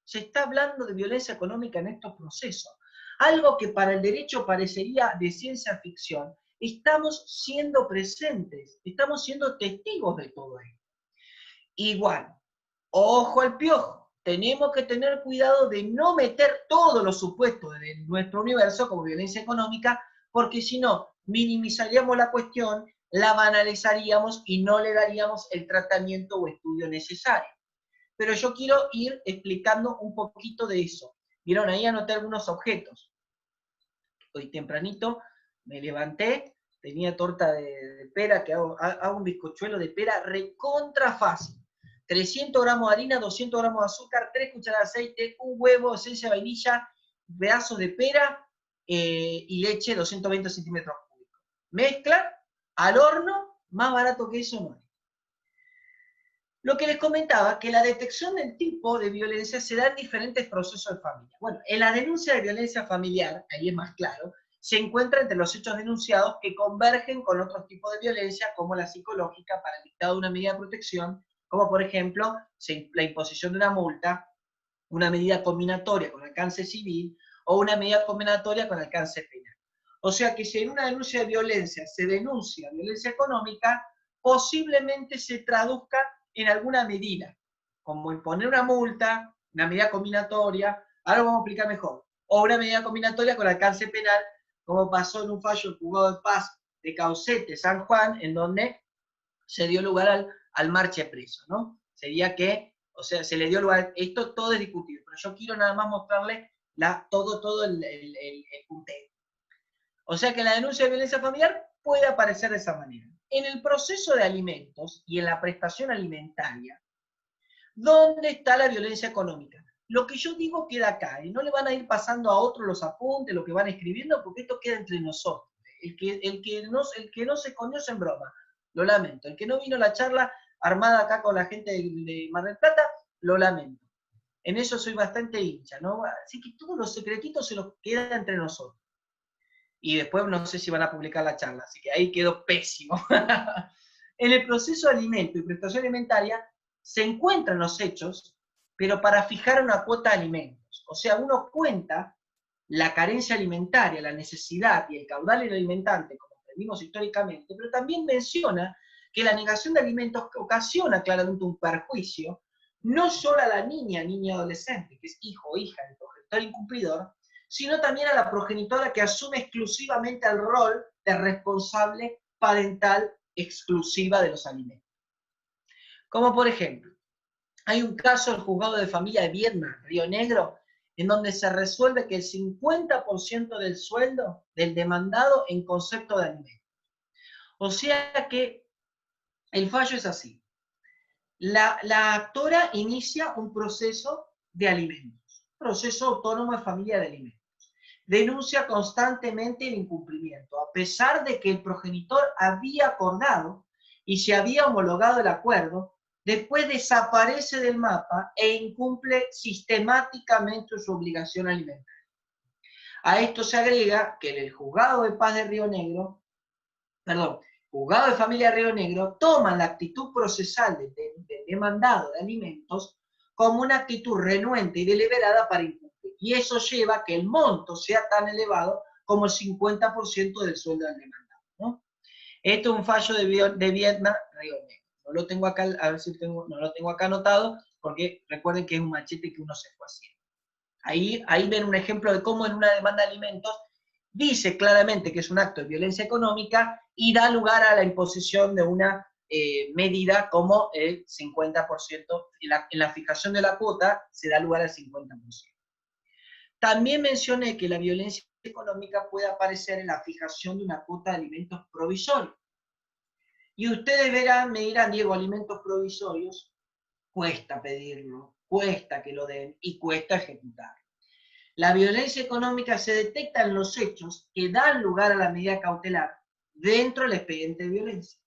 Se está hablando de violencia económica en estos procesos. Algo que para el derecho parecería de ciencia ficción, estamos siendo presentes, estamos siendo testigos de todo esto. Igual, ojo al piojo, tenemos que tener cuidado de no meter todos los supuestos de nuestro universo como violencia económica, porque si no, minimizaríamos la cuestión, la banalizaríamos y no le daríamos el tratamiento o estudio necesario. Pero yo quiero ir explicando un poquito de eso. Vieron, ahí anoté algunos objetos. Hoy tempranito me levanté, tenía torta de pera, que hago un bizcochuelo de pera recontra fácil. 300 gramos de harina, 200 gramos de azúcar, 3 cucharadas de aceite, un huevo, esencia de vainilla, pedazos de pera y leche, 220 centímetros cúbicos. Mezcla al horno, más barato que eso no hay. Lo que les comentaba, que la detección del tipo de violencia se da en diferentes procesos de familia. Bueno, en la denuncia de violencia familiar, ahí es más claro, se encuentra entre los hechos denunciados que convergen con otros tipos de violencia, como la psicológica para el dictado de una medida de protección, como por ejemplo la imposición de una multa, una medida combinatoria con alcance civil o una medida combinatoria con alcance penal. O sea que si en una denuncia de violencia se denuncia violencia económica, posiblemente se traduzca en alguna medida, como imponer una multa, una medida combinatoria, ahora vamos a explicar mejor, o una medida combinatoria con alcance penal, como pasó en un fallo del juzgado de paz de Caucete, San Juan, en donde se dio lugar al marche preso, ¿no? Sería que, o sea, se le dio lugar, esto todo es discutido, pero yo quiero nada más mostrarle todo el punteo. O sea que la denuncia de violencia familiar puede aparecer de esa manera. En el proceso de alimentos y en la prestación alimentaria, ¿dónde está la violencia económica? Lo que yo digo queda acá, y no le van a ir pasando a otros los apuntes, lo que van escribiendo, porque esto queda entre nosotros. El que no se conoce en broma, lo lamento. El que no vino a la charla armada acá con la gente de Mar del Plata, lo lamento. En eso soy bastante hincha, ¿no? Así que todos los secretitos se los quedan entre nosotros. Y después no sé si van a publicar la charla, así que ahí quedó pésimo. En el proceso de alimento y prestación alimentaria se encuentran los hechos, pero para fijar una cuota de alimentos. O sea, uno cuenta la carencia alimentaria, la necesidad y el caudal alimentante, como aprendimos históricamente, pero también menciona que la negación de alimentos ocasiona claramente un perjuicio, no solo a la niña, niño adolescente, que es hijo o hija del progenitor incumplidor, sino también a la progenitora que asume exclusivamente el rol de responsable parental exclusiva de los alimentos. Como por ejemplo, hay un caso del juzgado de familia de Viedma, Río Negro, en donde se resuelve que el 50% del sueldo del demandado en concepto de alimentos. O sea que el fallo es así. La actora inicia un proceso de alimentos, proceso autónomo de familia de alimentos. Denuncia constantemente el incumplimiento, a pesar de que el progenitor había acordado y se había homologado el acuerdo, después desaparece del mapa e incumple sistemáticamente su obligación alimentaria. A esto se agrega que el juzgado de paz de Río Negro, juzgado de familia de Río Negro, toma la actitud procesal del demandado de alimentos como una actitud renuente y deliberada para incumplir. Y eso lleva a que el monto sea tan elevado como el 50% del sueldo del demandado, ¿no? Esto es un fallo de Viedma, Río Negro. No lo tengo acá, a ver si no lo tengo acá anotado, porque recuerden que es un machete que uno se fue haciendo. Ahí ven un ejemplo de cómo en una demanda de alimentos dice claramente que es un acto de violencia económica y da lugar a la imposición de una medida como el 50%. En la fijación de la cuota se da lugar al 50%. También mencioné que la violencia económica puede aparecer en la fijación de una cuota de alimentos provisorios. Y ustedes me dirán, Diego, alimentos provisorios, cuesta pedirlo, cuesta que lo den y cuesta ejecutar. La violencia económica se detecta en los hechos que dan lugar a la medida cautelar dentro del expediente de violencia.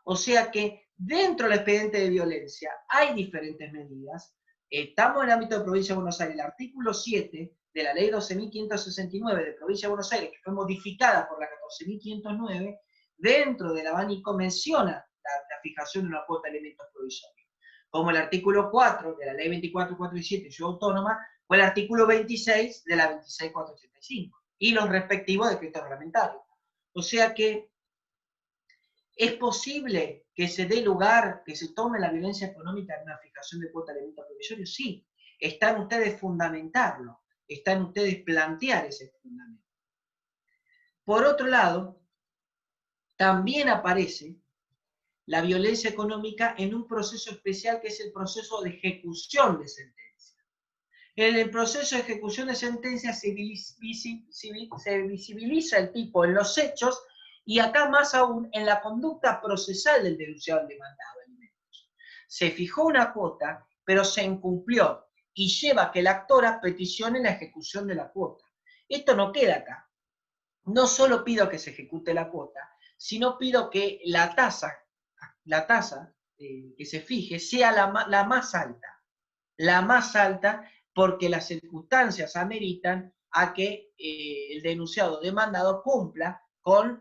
O sea que dentro del expediente de violencia hay diferentes medidas. Estamos en el ámbito de Provincia de Buenos Aires. El artículo 7 de la ley 12.569 de Provincia de Buenos Aires, que fue modificada por la 14.509, dentro del abanico menciona la fijación de una cuota de elementos provisorios. Como el artículo 4 de la ley 24.417, yo autónoma, o el artículo 26 de la 26.485, y los respectivos decretos reglamentarios. O sea que ¿es posible que se dé lugar, que se tome la violencia económica en una fijación de cuota de alimentos provisorios? Sí, está en ustedes fundamentarlo, está en ustedes plantear ese fundamento. Por otro lado, también aparece la violencia económica en un proceso especial que es el proceso de ejecución de sentencia. En el proceso de ejecución de sentencia se visibiliza el tipo en los hechos y acá más aún en la conducta procesal del denunciado demandado de alimentos. Se fijó una cuota, pero se incumplió y lleva a que la actora peticione la ejecución de la cuota. Esto no queda acá. No solo pido que se ejecute la cuota, sino pido que la tasa que se fije sea la más alta, porque las circunstancias ameritan a que el denunciado demandado cumpla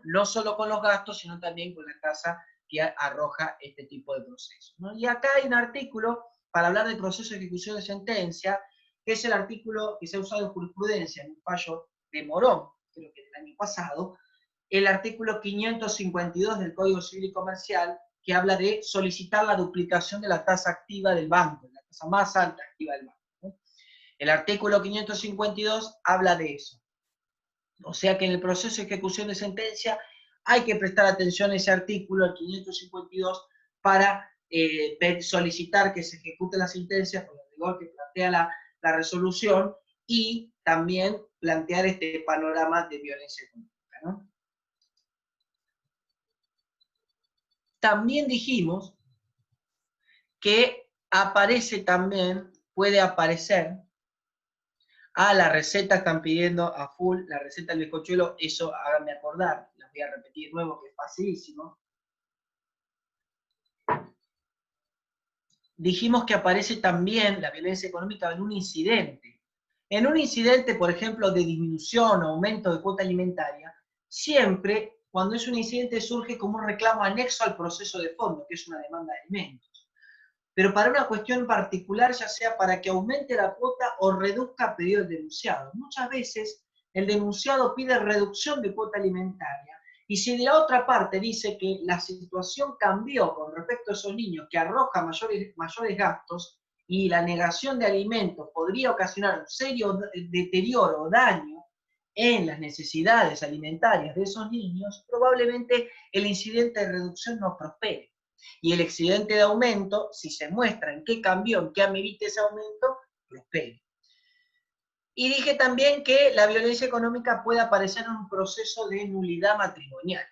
no solo con los gastos, sino también con la tasa que arroja este tipo de procesos, ¿no? Y acá hay un artículo para hablar del proceso de ejecución de sentencia, que es el artículo que se ha usado en jurisprudencia en un fallo de Morón, creo que del año pasado, el artículo 552 del Código Civil y Comercial, que habla de solicitar la duplicación de la tasa activa del banco, la tasa más alta activa del banco, ¿no? El artículo 552 habla de eso. O sea que en el proceso de ejecución de sentencia hay que prestar atención a ese artículo, el 552, para solicitar que se ejecute la sentencia con el rigor que plantea la resolución y también plantear este panorama de violencia económica, ¿no? También dijimos que puede aparecer, la receta están pidiendo a full, la receta del bizcochuelo, eso háganme acordar, las voy a repetir de nuevo, que es facilísimo. dijimos que aparece también la violencia económica en un incidente. En un incidente, por ejemplo, de disminución o aumento de cuota alimentaria, siempre, cuando es un incidente, surge como un reclamo anexo al proceso de fondo, que es una demanda de alimentos. Pero para una cuestión particular, ya sea para que aumente la cuota o reduzca pedido el denunciado. Muchas veces el denunciado pide reducción de cuota alimentaria, y si de la otra parte dice que la situación cambió con respecto a esos niños, que arroja mayores gastos, y la negación de alimentos podría ocasionar un serio deterioro o daño en las necesidades alimentarias de esos niños, probablemente el incidente de reducción no prospere. Y el excedente de aumento, si se muestra en qué cambió, en qué amerita ese aumento, prospere. Y dije también que la violencia económica puede aparecer en un proceso de nulidad matrimonial.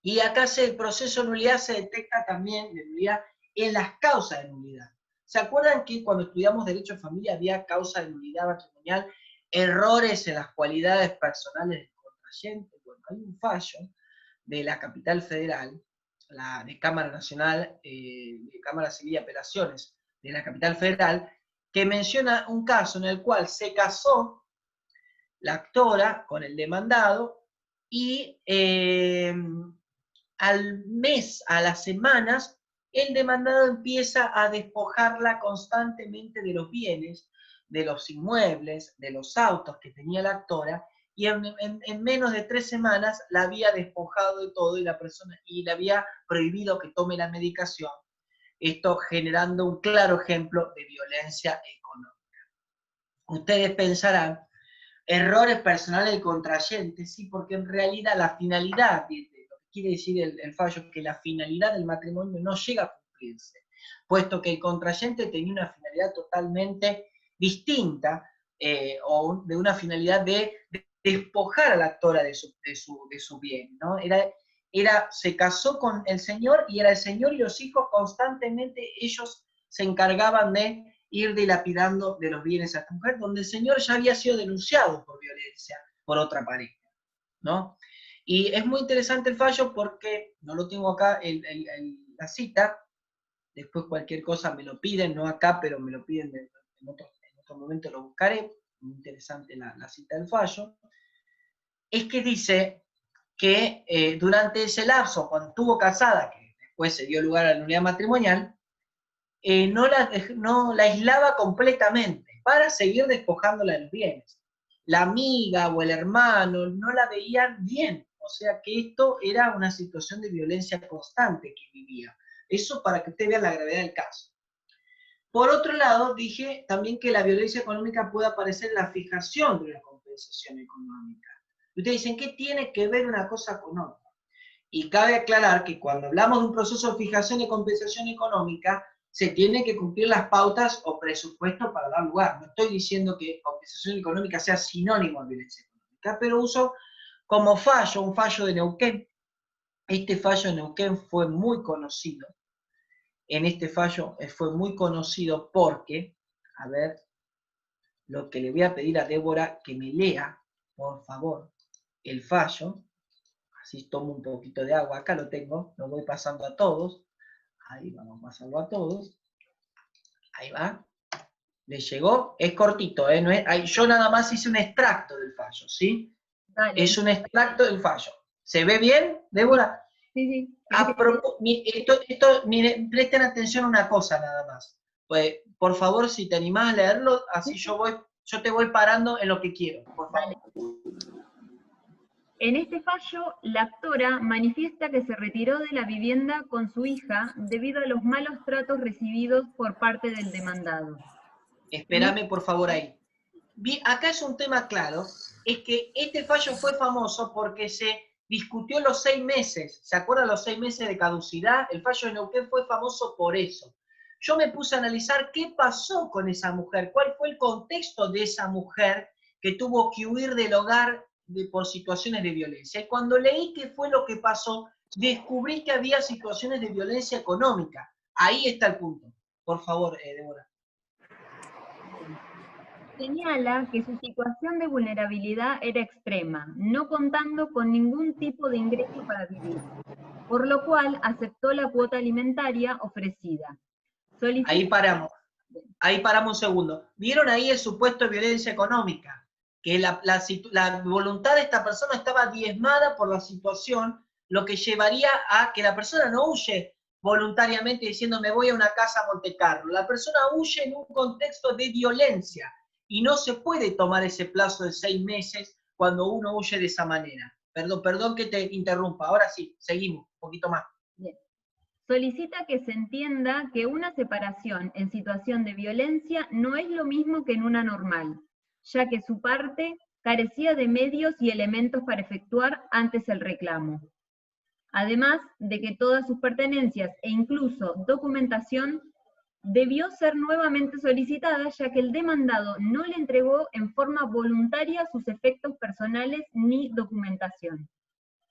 Y acá el proceso de nulidad se detecta también de nulidad en las causas de nulidad. ¿Se acuerdan que cuando estudiamos Derecho de Familia había causa de nulidad matrimonial, errores en las cualidades personales del contrayente? Bueno, hay un fallo de la Capital Federal, de Cámara Nacional, de Cámara Civil y Apelaciones de la Capital Federal, que menciona un caso en el cual se casó la actora con el demandado y al mes, a las semanas, el demandado empieza a despojarla constantemente de los bienes, de los inmuebles, de los autos que tenía la actora, y en menos de 3 semanas la había despojado de todo y le había prohibido que tome la medicación, esto generando un claro ejemplo de violencia económica. Ustedes pensarán, errores personales del contrayente, sí, porque en realidad la finalidad, lo que quiere decir el fallo, es que la finalidad del matrimonio no llega a cumplirse, puesto que el contrayente tenía una finalidad totalmente distinta, o de una finalidad de despojar a la actora de su bien, ¿no? Se casó con el señor, y era el señor y los hijos constantemente, ellos se encargaban de ir dilapidando de los bienes a esta mujer, donde el señor ya había sido denunciado por violencia por otra pareja, ¿no? Y es muy interesante el fallo porque, no lo tengo acá la cita, después cualquier cosa me lo piden, no acá, pero me lo piden en otro momento, lo buscaré, muy interesante la cita del fallo, es que dice que durante ese lapso, cuando estuvo casada, que después se dio lugar a la nulidad matrimonial, no la aislaba completamente para seguir despojándola de los bienes. La amiga o el hermano no la veían bien, o sea que esto era una situación de violencia constante que vivía. Eso para que ustedes vean la gravedad del caso. Por otro lado, dije también que la violencia económica puede aparecer en la fijación de una compensación económica. Y ustedes dicen, ¿qué tiene que ver una cosa con otra? Y cabe aclarar que cuando hablamos de un proceso de fijación de compensación económica, se tienen que cumplir las pautas o presupuestos para dar lugar. No estoy diciendo que compensación económica sea sinónimo de violencia económica, pero uso como fallo, un fallo de Neuquén. Este fallo de Neuquén fue muy conocido. En este fallo fue muy conocido porque, a ver, lo que le voy a pedir a Débora que me lea, por favor, el fallo. Así tomo un poquito de agua, acá lo tengo, lo voy pasando a todos. Ahí vamos a pasarlo a todos. Ahí va. ¿Les llegó? Es cortito, ¿eh? No es, yo nada más hice un extracto del fallo, ¿sí? Dale. Es un extracto del fallo. ¿Se ve bien, Débora? Sí, sí. Miren, presten atención a una cosa nada más. Pues, por favor, si te animás a leerlo, así yo te voy parando en lo que quiero, por favor. Dale. En este fallo, la actora manifiesta que se retiró de la vivienda con su hija debido a los malos tratos recibidos por parte del demandado. Espérame, por favor, ahí. Acá es un tema claro, es que este fallo fue famoso porque se discutió los 6 meses. ¿Se acuerdan los 6 meses de caducidad? El fallo de Neuquén fue famoso por eso. Yo me puse a analizar qué pasó con esa mujer, cuál fue el contexto de esa mujer que tuvo que huir del hogar por situaciones de violencia. Y cuando leí qué fue lo que pasó, descubrí que había situaciones de violencia económica. Ahí está el punto. Por favor, Débora. Señala que su situación de vulnerabilidad era extrema, no contando con ningún tipo de ingreso para vivir, por lo cual aceptó la cuota alimentaria ofrecida. Ahí paramos. Ahí paramos un segundo. ¿Vieron ahí el supuesto de violencia económica? Que la voluntad de esta persona estaba diezmada por la situación, lo que llevaría a que la persona no huye voluntariamente diciendo me voy a una casa a Montecarlo. La persona huye en un contexto de violencia y no se puede tomar ese plazo de 6 meses cuando uno huye de esa manera. Perdón que te interrumpa. Ahora sí, seguimos un poquito más. Bien. Solicita que se entienda que una separación en situación de violencia no es lo mismo que en una normal, ya que su parte carecía de medios y elementos para efectuar antes el reclamo. Además de que todas sus pertenencias e incluso documentación debió ser nuevamente solicitada, ya que el demandado no le entregó en forma voluntaria sus efectos personales ni documentación.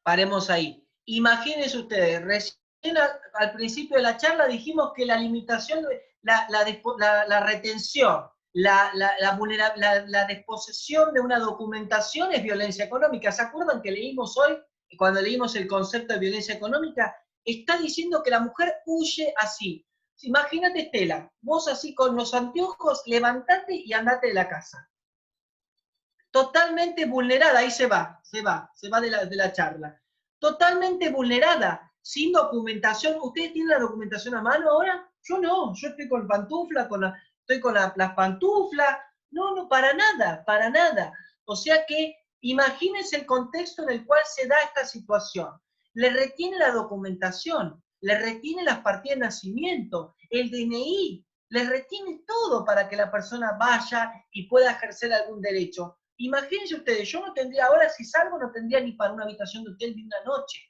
Paremos ahí. Imagínense ustedes, recién al principio de la charla dijimos que la limitación, la retención, la disposición de una documentación es violencia económica. ¿Se acuerdan que leímos hoy, cuando leímos el concepto de violencia económica? Está diciendo que la mujer huye así. Imagínate, Estela, vos así con los anteojos, levantate y andate de la casa. Totalmente vulnerada, ahí se va de la charla. Totalmente vulnerada, sin documentación. ¿Ustedes tienen la documentación a mano ahora? Yo no, yo estoy con pantufla, estoy con las pantuflas. No, para nada, para nada. O sea que imagínense el contexto en el cual se da esta situación. Le retiene la documentación, le retiene las partidas de nacimiento, el DNI, le retiene todo para que la persona vaya y pueda ejercer algún derecho. Imagínense ustedes, yo no tendría, ahora si salgo no tendría ni para una habitación de hotel de una noche.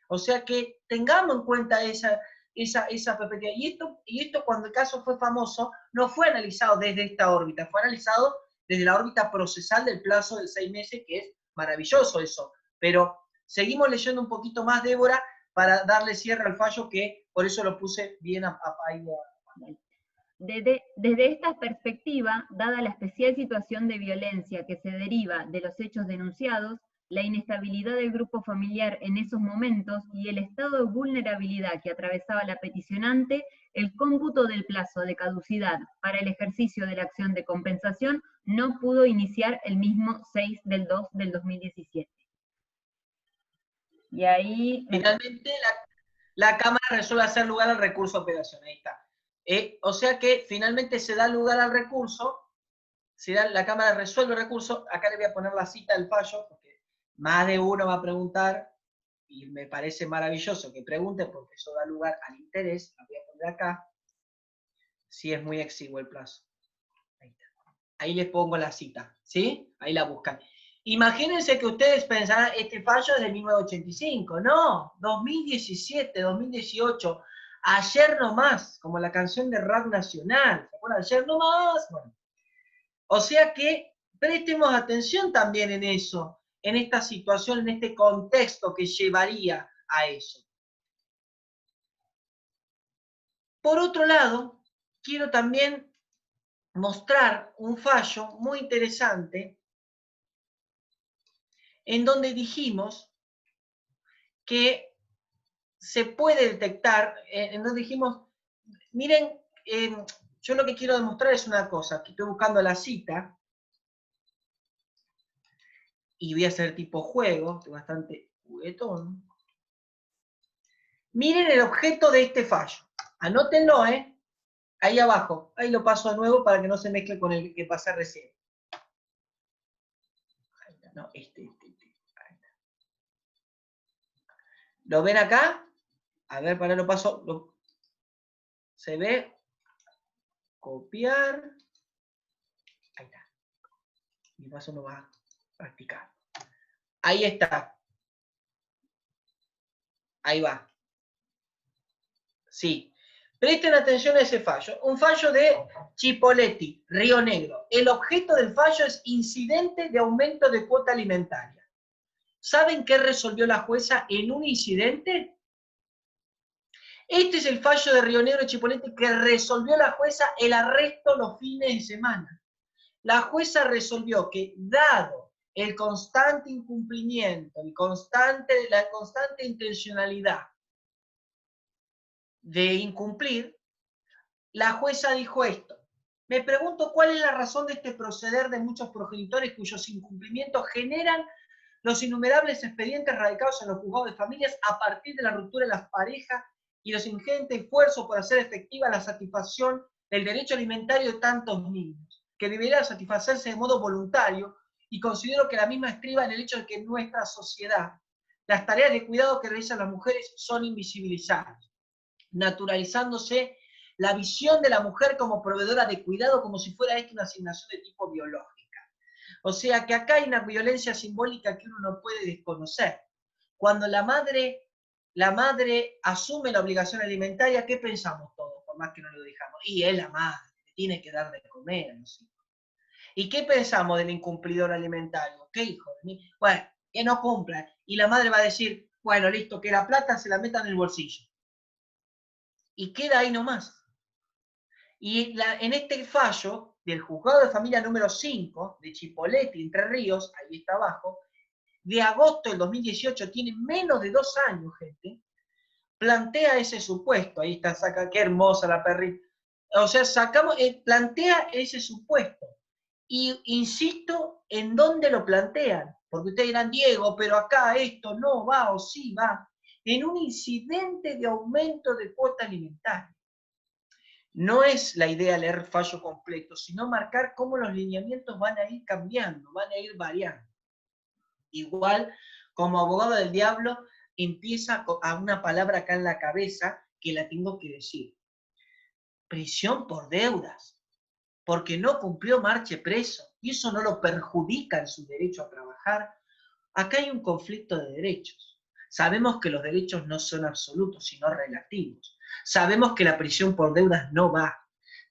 O sea que tengamos en cuenta esa perspectiva. Y esto cuando el caso fue famoso, no fue analizado desde esta órbita, fue analizado desde la órbita procesal del plazo de 6 meses, que es maravilloso eso. Pero seguimos leyendo un poquito más, Débora, para darle cierre al fallo, que por eso lo puse bien ahí. Desde esta perspectiva, dada la especial situación de violencia que se deriva de los hechos denunciados, la inestabilidad del grupo familiar en esos momentos y el estado de vulnerabilidad que atravesaba la peticionante, el cómputo del plazo de caducidad para el ejercicio de la acción de compensación no pudo iniciar el mismo 6 del 2 del 2017. Y ahí... Finalmente, la Cámara resuelve hacer lugar al recurso de apelación. Ahí está. O sea que finalmente se da lugar al recurso, la Cámara resuelve el recurso. Acá le voy a poner la cita del fallo, porque más de uno va a preguntar, y me parece maravilloso que pregunte, porque eso da lugar al interés. La voy a poner acá, si es muy exiguo el plazo. Ahí les pongo la cita, ¿sí? Ahí la buscan. Imagínense que ustedes pensarán, este fallo es de 1985. No, 2017, 2018. Ayer nomás, como la canción de rap nacional. ¿Se acuerdan? Ayer nomás. Bueno. O sea que prestemos atención también en eso, en esta situación, en este contexto que llevaría a eso. Por otro lado, quiero también mostrar un fallo muy interesante en donde dijimos que se puede detectar, en donde dijimos, miren, yo lo que quiero demostrar es una cosa, que estoy buscando la cita, y voy a hacer tipo juego, estoy bastante juguetón. Miren el objeto de este fallo, anótenlo, ahí abajo, ahí lo paso de nuevo para que no se mezcle con el que pasé recién. No, este. ¿Lo ven acá? A ver, para lo paso. ¿Se ve? Copiar. Ahí está. Y paso lo va a practicar. Ahí está. Ahí va. Sí. Presten atención a ese fallo. Un fallo de Chipoletti, Río Negro. El objeto del fallo es incidente de aumento de cuota alimentaria. ¿Saben qué resolvió la jueza en un incidente? Este es el fallo de Río Negro y Chipoletti que resolvió la jueza el arresto los fines de semana. La jueza resolvió que, dado el constante incumplimiento, la constante intencionalidad de incumplir, la jueza dijo esto. Me pregunto cuál es la razón de este proceder de muchos progenitores cuyos incumplimientos generan los innumerables expedientes radicados en los juzgados de familias a partir de la ruptura de las parejas y los ingentes esfuerzos por hacer efectiva la satisfacción del derecho alimentario de tantos niños, que debería satisfacerse de modo voluntario, y considero que la misma estriba en el hecho de que en nuestra sociedad las tareas de cuidado que realizan las mujeres son invisibilizadas, naturalizándose la visión de la mujer como proveedora de cuidado como si fuera esto una asignación de tipo biológica. O sea que acá hay una violencia simbólica que uno no puede desconocer. Cuando la madre asume la obligación alimentaria, ¿qué pensamos todos? Por más que no lo dejamos. Y es la madre, que tiene que dar de comer a los hijos. ¿Y qué pensamos del incumplidor alimentario? ¿Qué hijo de mí? Bueno, que no cumpla. Y la madre va a decir, bueno, listo, que la plata se la meta en el bolsillo. Y queda ahí nomás. Y en este fallo del juzgado de familia número 5 de Chipoleti, Entre Ríos, ahí está abajo, de agosto del 2018, tiene menos de 2 años, gente, plantea ese supuesto. Ahí está, saca, qué hermosa la perrita. O sea, plantea ese supuesto. Y insisto en dónde lo plantean, porque ustedes dirán, Diego, pero acá esto no va o sí va, en un incidente de aumento de cuota alimentaria. No es la idea leer el fallo completo, sino marcar cómo los lineamientos van a ir cambiando, van a ir variando. Igual, como abogado del diablo, empieza a una palabra acá en la cabeza que la tengo que decir. Prisión por deudas, porque no cumplió marche preso, y eso no lo perjudica en su derecho a trabajar. Acá hay un conflicto de derechos. Sabemos que los derechos no son absolutos, sino relativos. Sabemos que la prisión por deudas no va.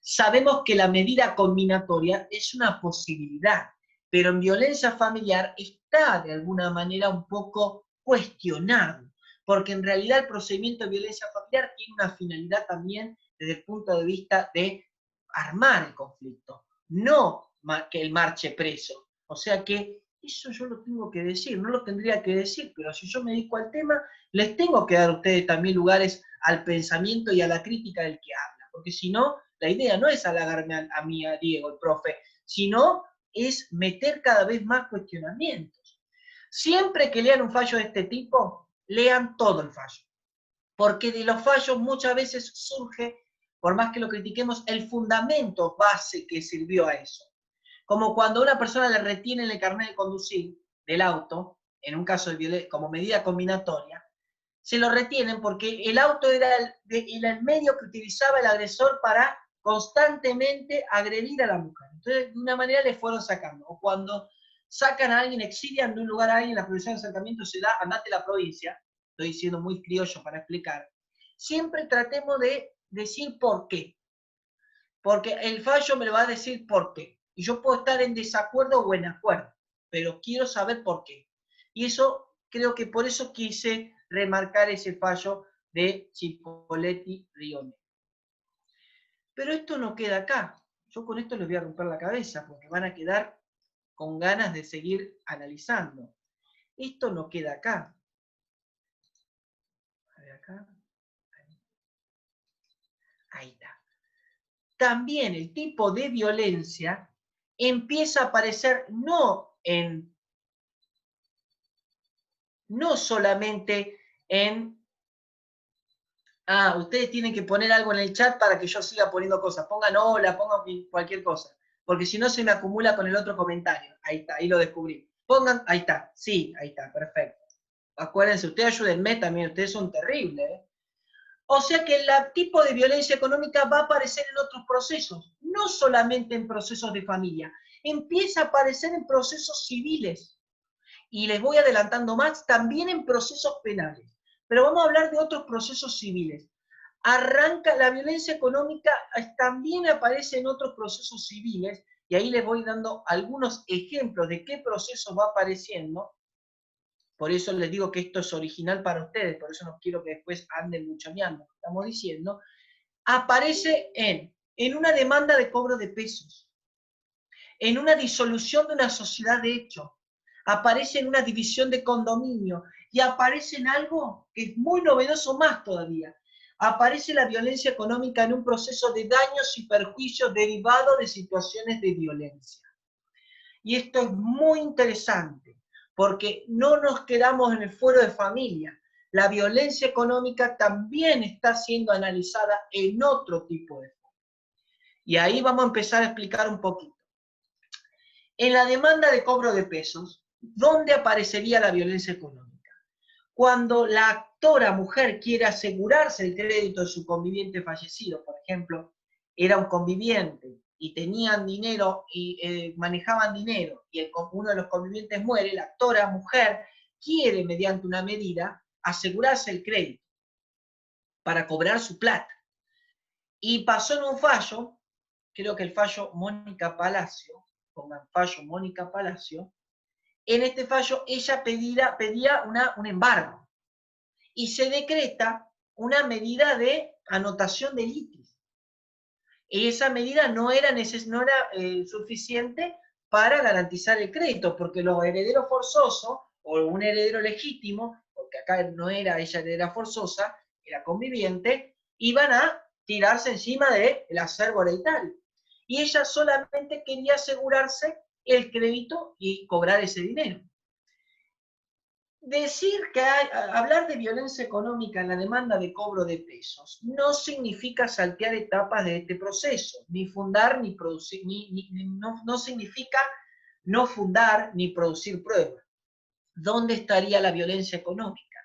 Sabemos que la medida combinatoria es una posibilidad, pero en violencia familiar está de alguna manera un poco cuestionado, porque en realidad el procedimiento de violencia familiar tiene una finalidad también desde el punto de vista de armar el conflicto, no que el marche preso. O sea que eso yo lo tengo que decir, no lo tendría que decir, pero si yo me dedico al tema, les tengo que dar a ustedes también lugares al pensamiento y a la crítica del que habla, porque si no, la idea no es halagarme a mí, a Diego, el profe, sino es meter cada vez más cuestionamientos. Siempre que lean un fallo de este tipo, lean todo el fallo, porque de los fallos muchas veces surge, por más que lo critiquemos, el fundamento base que sirvió a eso. Como cuando a una persona le retienen el carnet de conducir del auto, en un caso de como medida combinatoria, se lo retienen porque el auto era el medio que utilizaba el agresor para constantemente agredir a la mujer. Entonces, de una manera le fueron sacando. O cuando sacan a alguien, exilian de un lugar a alguien, la prohibición de acercamiento se da, andate a la provincia, estoy siendo muy criollo para explicar, siempre tratemos de decir por qué. Porque el fallo me lo va a decir por qué. Y yo puedo estar en desacuerdo o en acuerdo, pero quiero saber por qué. Y eso, creo que por eso quise remarcar ese fallo de Chipoleti Rione. Pero esto no queda acá. Yo con esto les voy a romper la cabeza, porque van a quedar con ganas de seguir analizando. Esto no queda acá. A ver acá. Ahí está. También el tipo de violencia empieza a aparecer no solamente en, ustedes tienen que poner algo en el chat para que yo siga poniendo cosas, pongan hola, pongan cualquier cosa, porque si no se me acumula con el otro comentario. Ahí está, ahí lo descubrí. Pongan, ahí está, sí, ahí está, perfecto. Acuérdense, ustedes ayúdenme también, ustedes son terribles, ¿eh? O sea que el tipo de violencia económica va a aparecer en otros procesos, no solamente en procesos de familia, empieza a aparecer en procesos civiles. Y les voy adelantando más, también en procesos penales. Pero vamos a hablar de otros procesos civiles. Arranca la violencia económica, también aparece en otros procesos civiles, y ahí les voy dando algunos ejemplos de qué proceso va apareciendo. Por eso les digo que esto es original para ustedes, por eso no quiero que después anden luchameando, estamos diciendo. Aparece en una demanda de cobro de pesos, en una disolución de una sociedad de hecho, aparece en una división de condominio, y aparece en algo que es muy novedoso más todavía. aparece la violencia económica en un proceso de daños y perjuicios derivados de situaciones de violencia. Y esto es muy interesante, porque no nos quedamos en el fuero de familia. La violencia económica también está siendo analizada en otro tipo de forma. Y ahí vamos a empezar a explicar un poquito. En la demanda de cobro de pesos, ¿dónde aparecería la violencia económica? Cuando la actora mujer quiere asegurarse el crédito de su conviviente fallecido, por ejemplo, era un conviviente y tenían dinero y manejaban dinero, y uno de los convivientes muere, la actora mujer quiere, mediante una medida, asegurarse el crédito para cobrar su plata. Y pasó en un fallo, creo que el fallo Mónica Palacio, pongan fallo Mónica Palacio, en este fallo ella pedía un embargo y se decreta una medida de anotación de litis. Y esa medida no era suficiente para garantizar el crédito, porque los herederos forzosos, o un heredero legítimo, porque acá no era ella heredera forzosa, era conviviente, iban a tirarse encima del acervo hereditario. Y ella solamente quería asegurarse el crédito y cobrar ese dinero. Decir que hablar de violencia económica en la demanda de cobro de pesos no significa saltear etapas de este proceso, ni fundar ni producir, no significa no fundar ni producir pruebas. ¿Dónde estaría la violencia económica?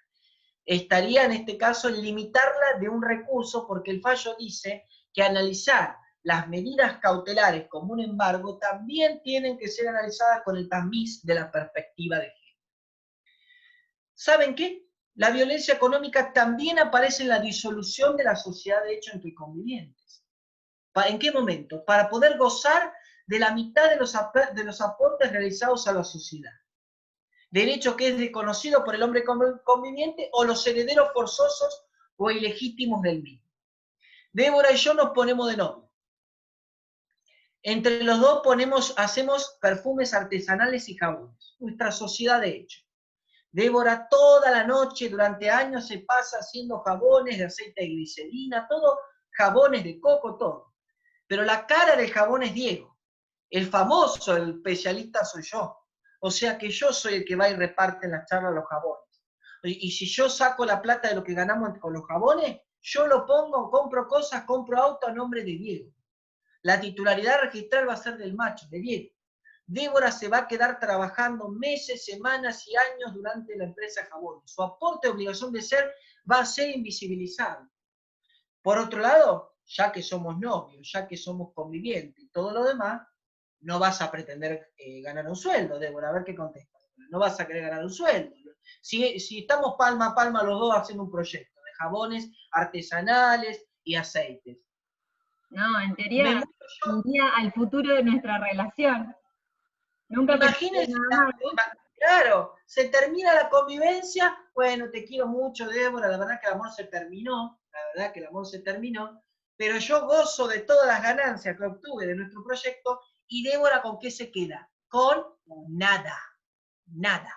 Estaría en este caso en limitarla de un recurso, porque el fallo dice que analizar las medidas cautelares como un embargo también tienen que ser analizadas con el tamiz de la perspectiva de género. ¿Saben qué? La violencia económica también aparece en la disolución de la sociedad de hecho entre convivientes. ¿En qué momento? Para poder gozar de la mitad de los aportes realizados a la sociedad. Derecho que es desconocido por el hombre conviviente o los herederos forzosos o ilegítimos del mismo. Débora y yo nos ponemos de novio. Entre los dos hacemos perfumes artesanales y jabones. Nuestra sociedad de hecho. Débora toda la noche, durante años, se pasa haciendo jabones de aceite de glicerina, todo, jabones de coco, todo. Pero la cara del jabón es Diego. El famoso, el especialista soy yo. O sea que yo soy el que va y reparte en las charlas los jabones. Y si yo saco la plata de lo que ganamos con los jabones, yo lo pongo, compro cosas, compro auto a nombre de Diego. La titularidad registral va a ser del macho, de Diego. Débora se va a quedar trabajando meses, semanas y años durante la empresa Jabones. Su aporte, obligación de ser, va a ser invisibilizado. Por otro lado, ya que somos novios, ya que somos convivientes y todo lo demás, no vas a pretender ganar un sueldo, Débora, a ver qué contesta. No vas a querer ganar un sueldo. Si estamos palma a palma los dos haciendo un proyecto de jabones artesanales y aceites. No, en teoría iría al futuro de nuestra relación. Nunca Imagínense, nada más. claro, se termina la convivencia, bueno, te quiero mucho, Débora, la verdad que el amor se terminó, pero yo gozo de todas las ganancias que obtuve de nuestro proyecto, y Débora, ¿con qué se queda? Con nada, nada.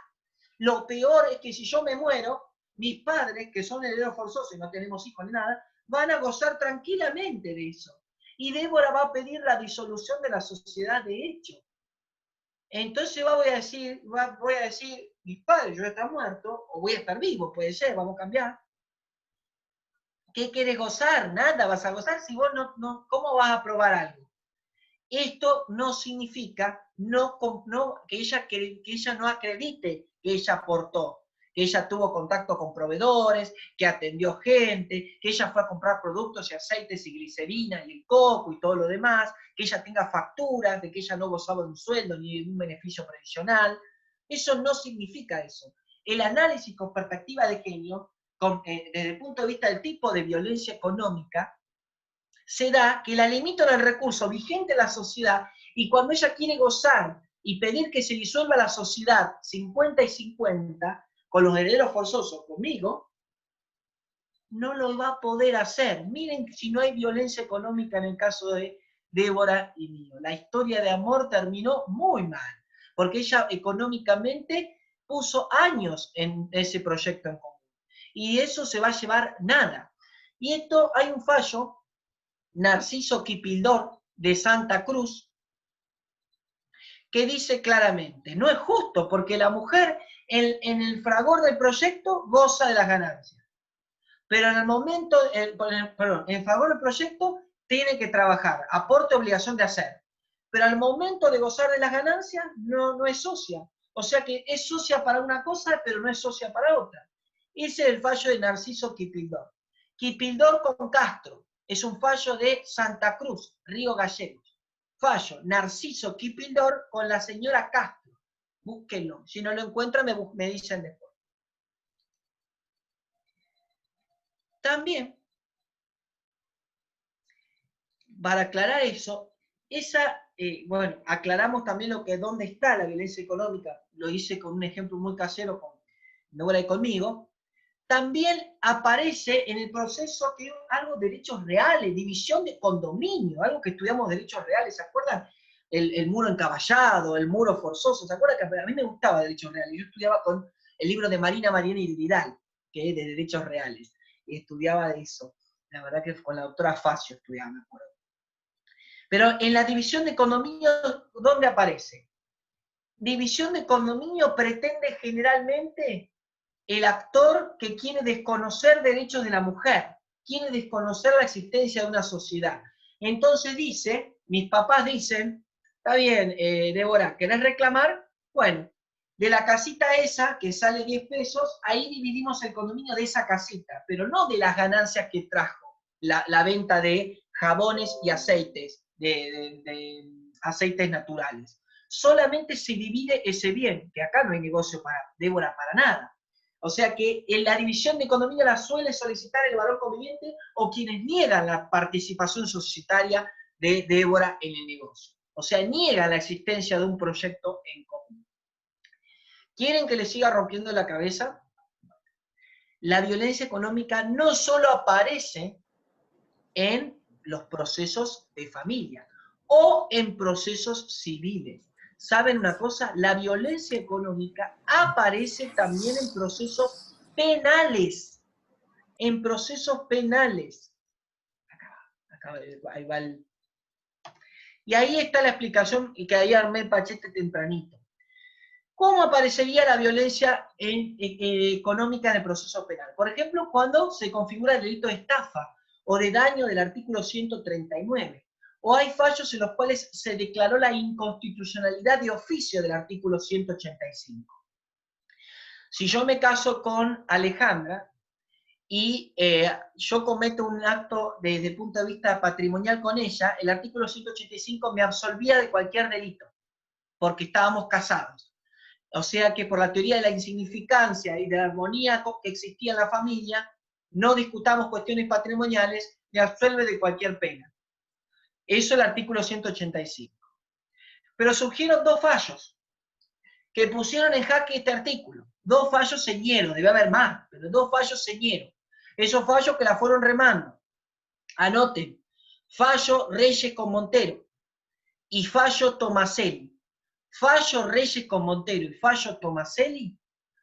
Lo peor es que si yo me muero, mis padres, que son herederos forzosos y no tenemos hijos ni nada, van a gozar tranquilamente de eso. Y Débora va a pedir la disolución de la sociedad de hecho. Entonces voy a decir, mis padres, yo voy a estar muerto, o voy a estar vivo, puede ser, vamos a cambiar. ¿Qué quieres gozar? Nada vas a gozar si vos no, ¿cómo vas a probar algo? Esto no significa que ella no acredite que ella aportó, que ella tuvo contacto con proveedores, que atendió gente, que ella fue a comprar productos y aceites y glicerina y el coco y todo lo demás, que ella tenga facturas de que ella no gozaba de un sueldo ni de un beneficio previsional. Eso no significa eso. El análisis con perspectiva de género, desde el punto de vista del tipo de violencia económica, se da que la limitan al recurso vigente en la sociedad, y cuando ella quiere gozar y pedir que se disuelva la sociedad 50 y 50, con los herederos forzosos, conmigo, no lo va a poder hacer. Miren si no hay violencia económica en el caso de Débora y mío. La historia de amor terminó muy mal, porque ella económicamente puso años en ese proyecto en común. Y eso se va a llevar nada. Y esto hay un fallo, Narciso Kipildor, de Santa Cruz, que dice claramente, no es justo porque la mujer en el fragor del proyecto goza de las ganancias, pero en el momento, perdón, en favor del proyecto tiene que trabajar, aporte, obligación de hacer, pero al momento de gozar de las ganancias no es socia, o sea que es socia para una cosa, pero no es socia para otra. Ese es el fallo de Narciso Kipildor. Kipildor con Castro, es un fallo de Santa Cruz, Río Gallegos. Fallo, Narciso Kipildor con la señora Castro. Búsquenlo. Si no lo encuentran, me dicen después. También, para aclarar eso, bueno, aclaramos también dónde está la violencia económica. Lo hice con un ejemplo muy casero con Débora y conmigo. También aparece en el proceso que algo de derechos reales, división de condominio, algo que estudiamos derechos reales, ¿se acuerdan? El muro encaballado, el muro forzoso, ¿se acuerdan? Que a mí me gustaba derechos reales, yo estudiaba con el libro de Marina Mariani Vidal, que es de derechos reales, y estudiaba de eso. La verdad que con la doctora Facio estudiaba, me acuerdo. Pero en la división de condominio, ¿dónde aparece? División de condominio pretende generalmente el actor que quiere desconocer derechos de la mujer, quiere desconocer la existencia de una sociedad. Entonces dice, mis papás dicen, está bien, Débora, ¿querés reclamar? Bueno, de la casita esa, que sale 10 pesos, ahí dividimos el condominio de esa casita, pero no de las ganancias que trajo la venta de jabones y aceites, de aceites naturales. Solamente se divide ese bien, que acá no hay negocio para Débora para nada. O sea que en la división de economía la suele solicitar el valor conviviente o quienes niegan la participación societaria de Débora en el negocio. O sea, niegan la existencia de un proyecto en común. ¿Quieren que les siga rompiendo la cabeza? La violencia económica no solo aparece en los procesos de familia o en procesos civiles. ¿Saben una cosa? La violencia económica aparece también en procesos penales. En procesos penales. Ahí va el... Y ahí está la explicación que ahí armé el pachete tempranito. ¿Cómo aparecería la violencia económica en el proceso penal? Por ejemplo, cuando se configura el delito de estafa o de daño del artículo 139. O hay fallos en los cuales se declaró la inconstitucionalidad de oficio del artículo 185. Si yo me caso con Alejandra y yo cometo un acto desde el punto de vista patrimonial con ella, el artículo 185 me absolvía de cualquier delito, porque estábamos casados. O sea que por la teoría de la insignificancia y de la armonía que existía en la familia, no discutamos cuestiones patrimoniales, me absuelve de cualquier pena. Eso es el artículo 185. Pero surgieron dos fallos que pusieron en jaque este artículo. Dos fallos señeros, debe haber más, pero dos fallos señeros. Esos fallos que la fueron remando. Anoten, fallo Reyes con Montero y fallo Tomaselli. Fallo Reyes con Montero y fallo Tomaselli,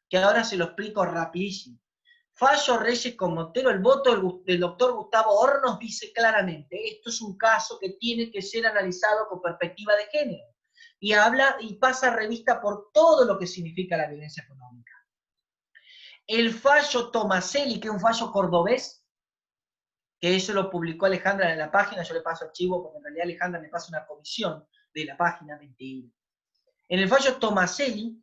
que ahora se lo explico rapidísimo. Fallo Reyes con Montero, el voto del doctor Gustavo Hornos dice claramente, esto es un caso que tiene que ser analizado con perspectiva de género. Y habla y pasa revista por todo lo que significa la violencia económica. El fallo Tomaselli, que es un fallo cordobés, que eso lo publicó Alejandra en la página, yo le paso archivo porque en realidad Alejandra me pasa una comisión de la página, mentira. En el fallo Tomaselli,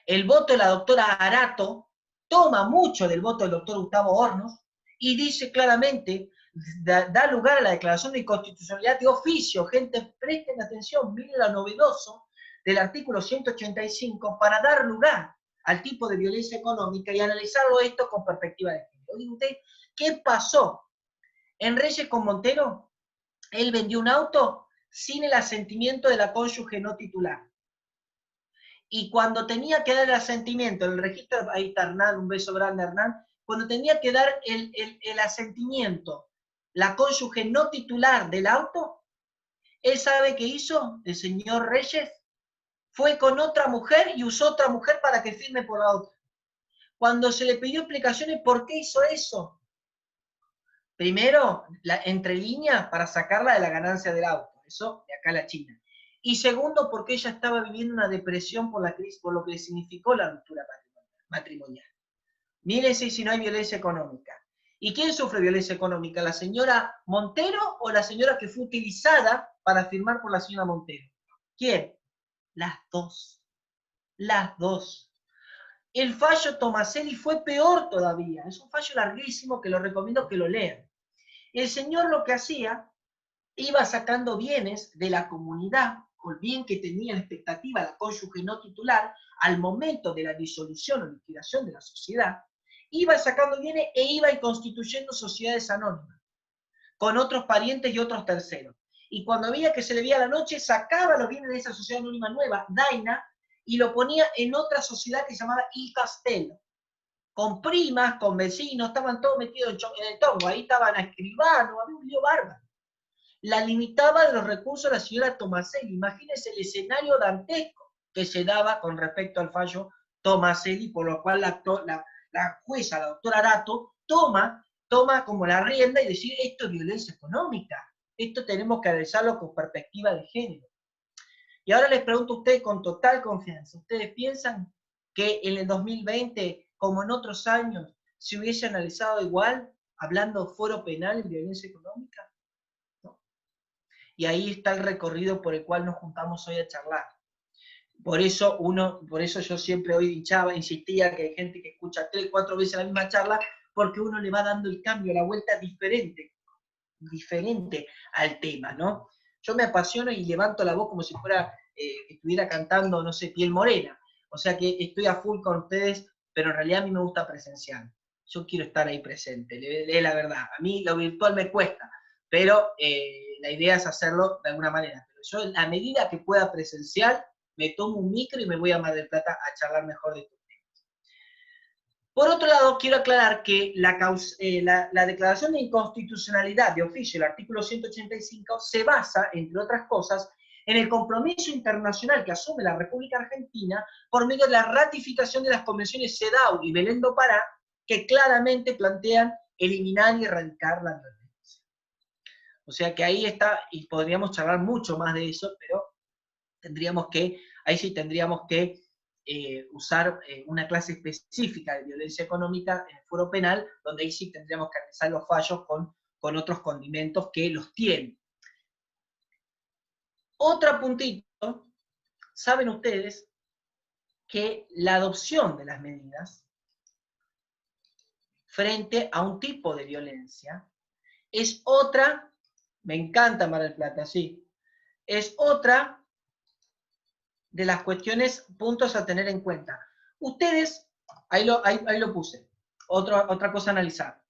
el voto de la doctora Arato toma mucho del voto del doctor Gustavo Hornos y dice claramente, da lugar a la declaración de inconstitucionalidad de oficio. Gente, presten atención, miren lo novedoso del artículo 185 para dar lugar al tipo de violencia económica y analizarlo esto con perspectiva de género. Digo usted, ¿qué pasó? En Reyes con Montero, él vendió un auto sin el asentimiento de la cónyuge no titular. Y cuando tenía que dar el asentimiento, el registro, ahí está Hernán, un beso grande Hernán, cuando tenía que dar el asentimiento, la cónyuge no titular del auto, él sabe qué hizo, el señor Reyes, fue con otra mujer y usó otra mujer para que firme por la otra. Cuando se le pidió explicaciones por qué hizo eso, Primero, entre líneas, para sacarla de la ganancia del auto. Eso de acá a la China. Y segundo, porque ella estaba viviendo una depresión por la crisis, por lo que significó la ruptura matrimonial. Mírense si no hay violencia económica. ¿Y quién sufre violencia económica? ¿La señora Montero o la señora que fue utilizada para firmar por la señora Montero? ¿Quién? Las dos. Las dos. El fallo Tomaselli fue peor todavía. Es un fallo larguísimo que lo recomiendo que lo lean. El señor lo que hacía, iba sacando bienes de la comunidad, con bien que tenía la expectativa la cónyuge no titular, al momento de la disolución o liquidación de la sociedad, iba sacando bienes e iba constituyendo sociedades anónimas, con otros parientes y otros terceros. Y cuando veía que se le veía la noche, sacaba los bienes de esa sociedad anónima nueva, Daina, y lo ponía en otra sociedad que se llamaba Il Castello, con primas, con vecinos, estaban todos metidos en el tongo, ahí estaban a escribanos, había un lío bárbaro. La limitaba de los recursos de la señora Tomaselli. Imagínense el escenario dantesco que se daba con respecto al fallo Tomaselli, por lo cual la jueza, la doctora Arato, toma como la rienda y decir, esto es violencia económica, esto tenemos que analizarlo con perspectiva de género. Y ahora les pregunto a ustedes con total confianza, ¿ustedes piensan que en el 2020, como en otros años, se hubiese analizado igual, hablando fuero penal en violencia económica? Y ahí está el recorrido por el cual nos juntamos hoy a charlar. Por eso yo siempre hoy insistía que hay gente que escucha 3, 4 veces la misma charla, porque uno le va dando el cambio, la vuelta diferente al tema, ¿no? Yo me apasiono y levanto la voz como si fuera, estuviera cantando, no sé, Piel Morena. O sea que estoy a full con ustedes, pero en realidad a mí me gusta presencial. Yo quiero estar ahí presente, es la verdad. A mí lo virtual me cuesta, pero la idea es hacerlo de alguna manera. Pero yo, a medida que pueda presencial, me tomo un micro y me voy a Mar del Plata a charlar mejor de estos temas. Por otro lado, quiero aclarar que la declaración de inconstitucionalidad de oficio, el artículo 185, se basa, entre otras cosas, en el compromiso internacional que asume la República Argentina por medio de la ratificación de las convenciones CEDAW y Belén do Pará, que claramente plantean eliminar y erradicar la violencia. O sea que ahí está, y podríamos charlar mucho más de eso, pero ahí sí tendríamos que usar una clase específica de violencia económica en el foro penal, donde ahí sí tendríamos que analizar los fallos con otros condimentos que los tienen. Otro puntito, saben ustedes que la adopción de las medidas frente a un tipo de violencia es otra, me encanta Mar del Plata, sí, es otra de las cuestiones, puntos a tener en cuenta. Ustedes, ahí lo puse, otra cosa a analizar.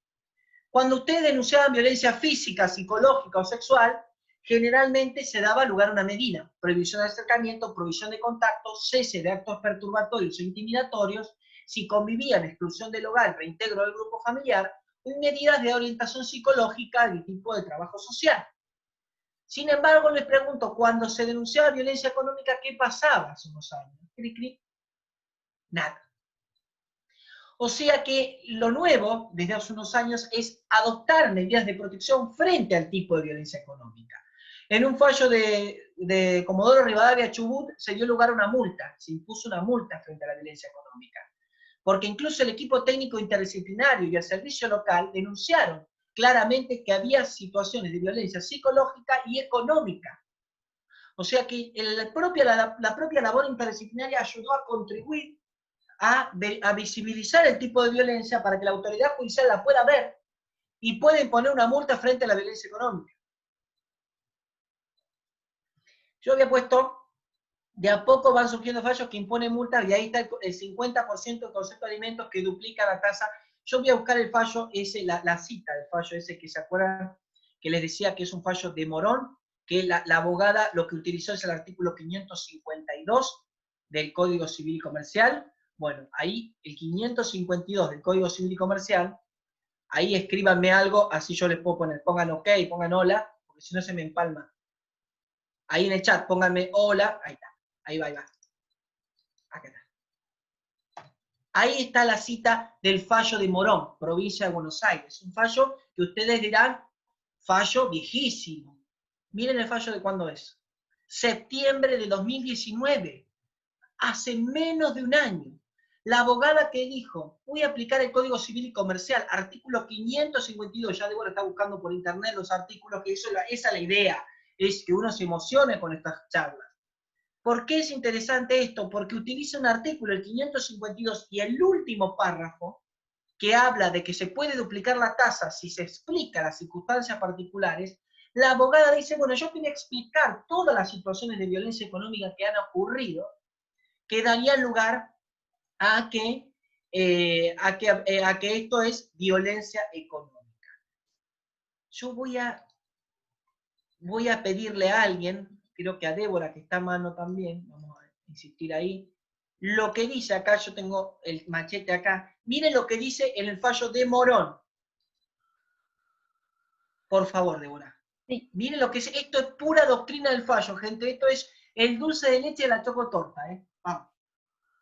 Cuando ustedes denunciaban violencia física, psicológica o sexual, generalmente se daba lugar a una medida, prohibición de acercamiento, prohibición de contacto, cese de actos perturbatorios o intimidatorios, si convivían, exclusión del hogar, reintegro del grupo familiar, y medidas de orientación psicológica de tipo de trabajo social. Sin embargo, les pregunto, cuando se denunciaba violencia económica, ¿qué pasaba hace unos años? ¿Cric, cric? Nada. O sea que lo nuevo, desde hace unos años, es adoptar medidas de protección frente al tipo de violencia económica. En un fallo de Comodoro Rivadavia Chubut se dio lugar a una multa, se impuso una multa frente a la violencia económica. Porque incluso el equipo técnico interdisciplinario y el servicio local denunciaron claramente que había situaciones de violencia psicológica y económica. O sea que la propia labor interdisciplinaria ayudó a contribuir a visibilizar el tipo de violencia para que la autoridad judicial la pueda ver y pueda imponer una multa frente a la violencia económica. Yo había puesto, de a poco van surgiendo fallos que imponen multas y ahí está el 50% del concepto de alimentos que duplica la tasa. Yo voy a buscar el fallo ese, la cita del fallo ese que se acuerdan que les decía que es un fallo de Morón, que la abogada lo que utilizó es el artículo 552 del Código Civil y Comercial. Bueno, ahí el 552 del Código Civil y Comercial, ahí escríbanme algo, así yo les puedo poner, pongan ok, pongan hola, porque si no se me empalma. Ahí en el chat, pónganme hola, ahí está, ahí va. Acá está. Ahí está la cita del fallo de Morón, provincia de Buenos Aires. Un fallo que ustedes dirán, fallo viejísimo. Miren el fallo de cuándo es. Septiembre de 2019. Hace menos de un año. La abogada que dijo, voy a aplicar el Código Civil y Comercial, artículo 552, ya Débora está buscando por internet los artículos, que esa es la idea, es que uno se emocione con estas charlas. ¿Por qué es interesante esto? Porque utiliza un artículo, el 552, y el último párrafo, que habla de que se puede duplicar la tasa si se explica las circunstancias particulares. La abogada dice, bueno, yo quería explicar todas las situaciones de violencia económica que han ocurrido, que darían lugar a que esto es violencia económica. Yo voy a pedirle a alguien, creo que a Débora, que está a mano también, vamos a insistir ahí, lo que dice acá, yo tengo el machete acá, miren lo que dice en el fallo de Morón. Por favor, Débora. Sí. Miren lo que es, esto es pura doctrina del fallo, gente, esto es el dulce de leche de la chocotorta, Vamos.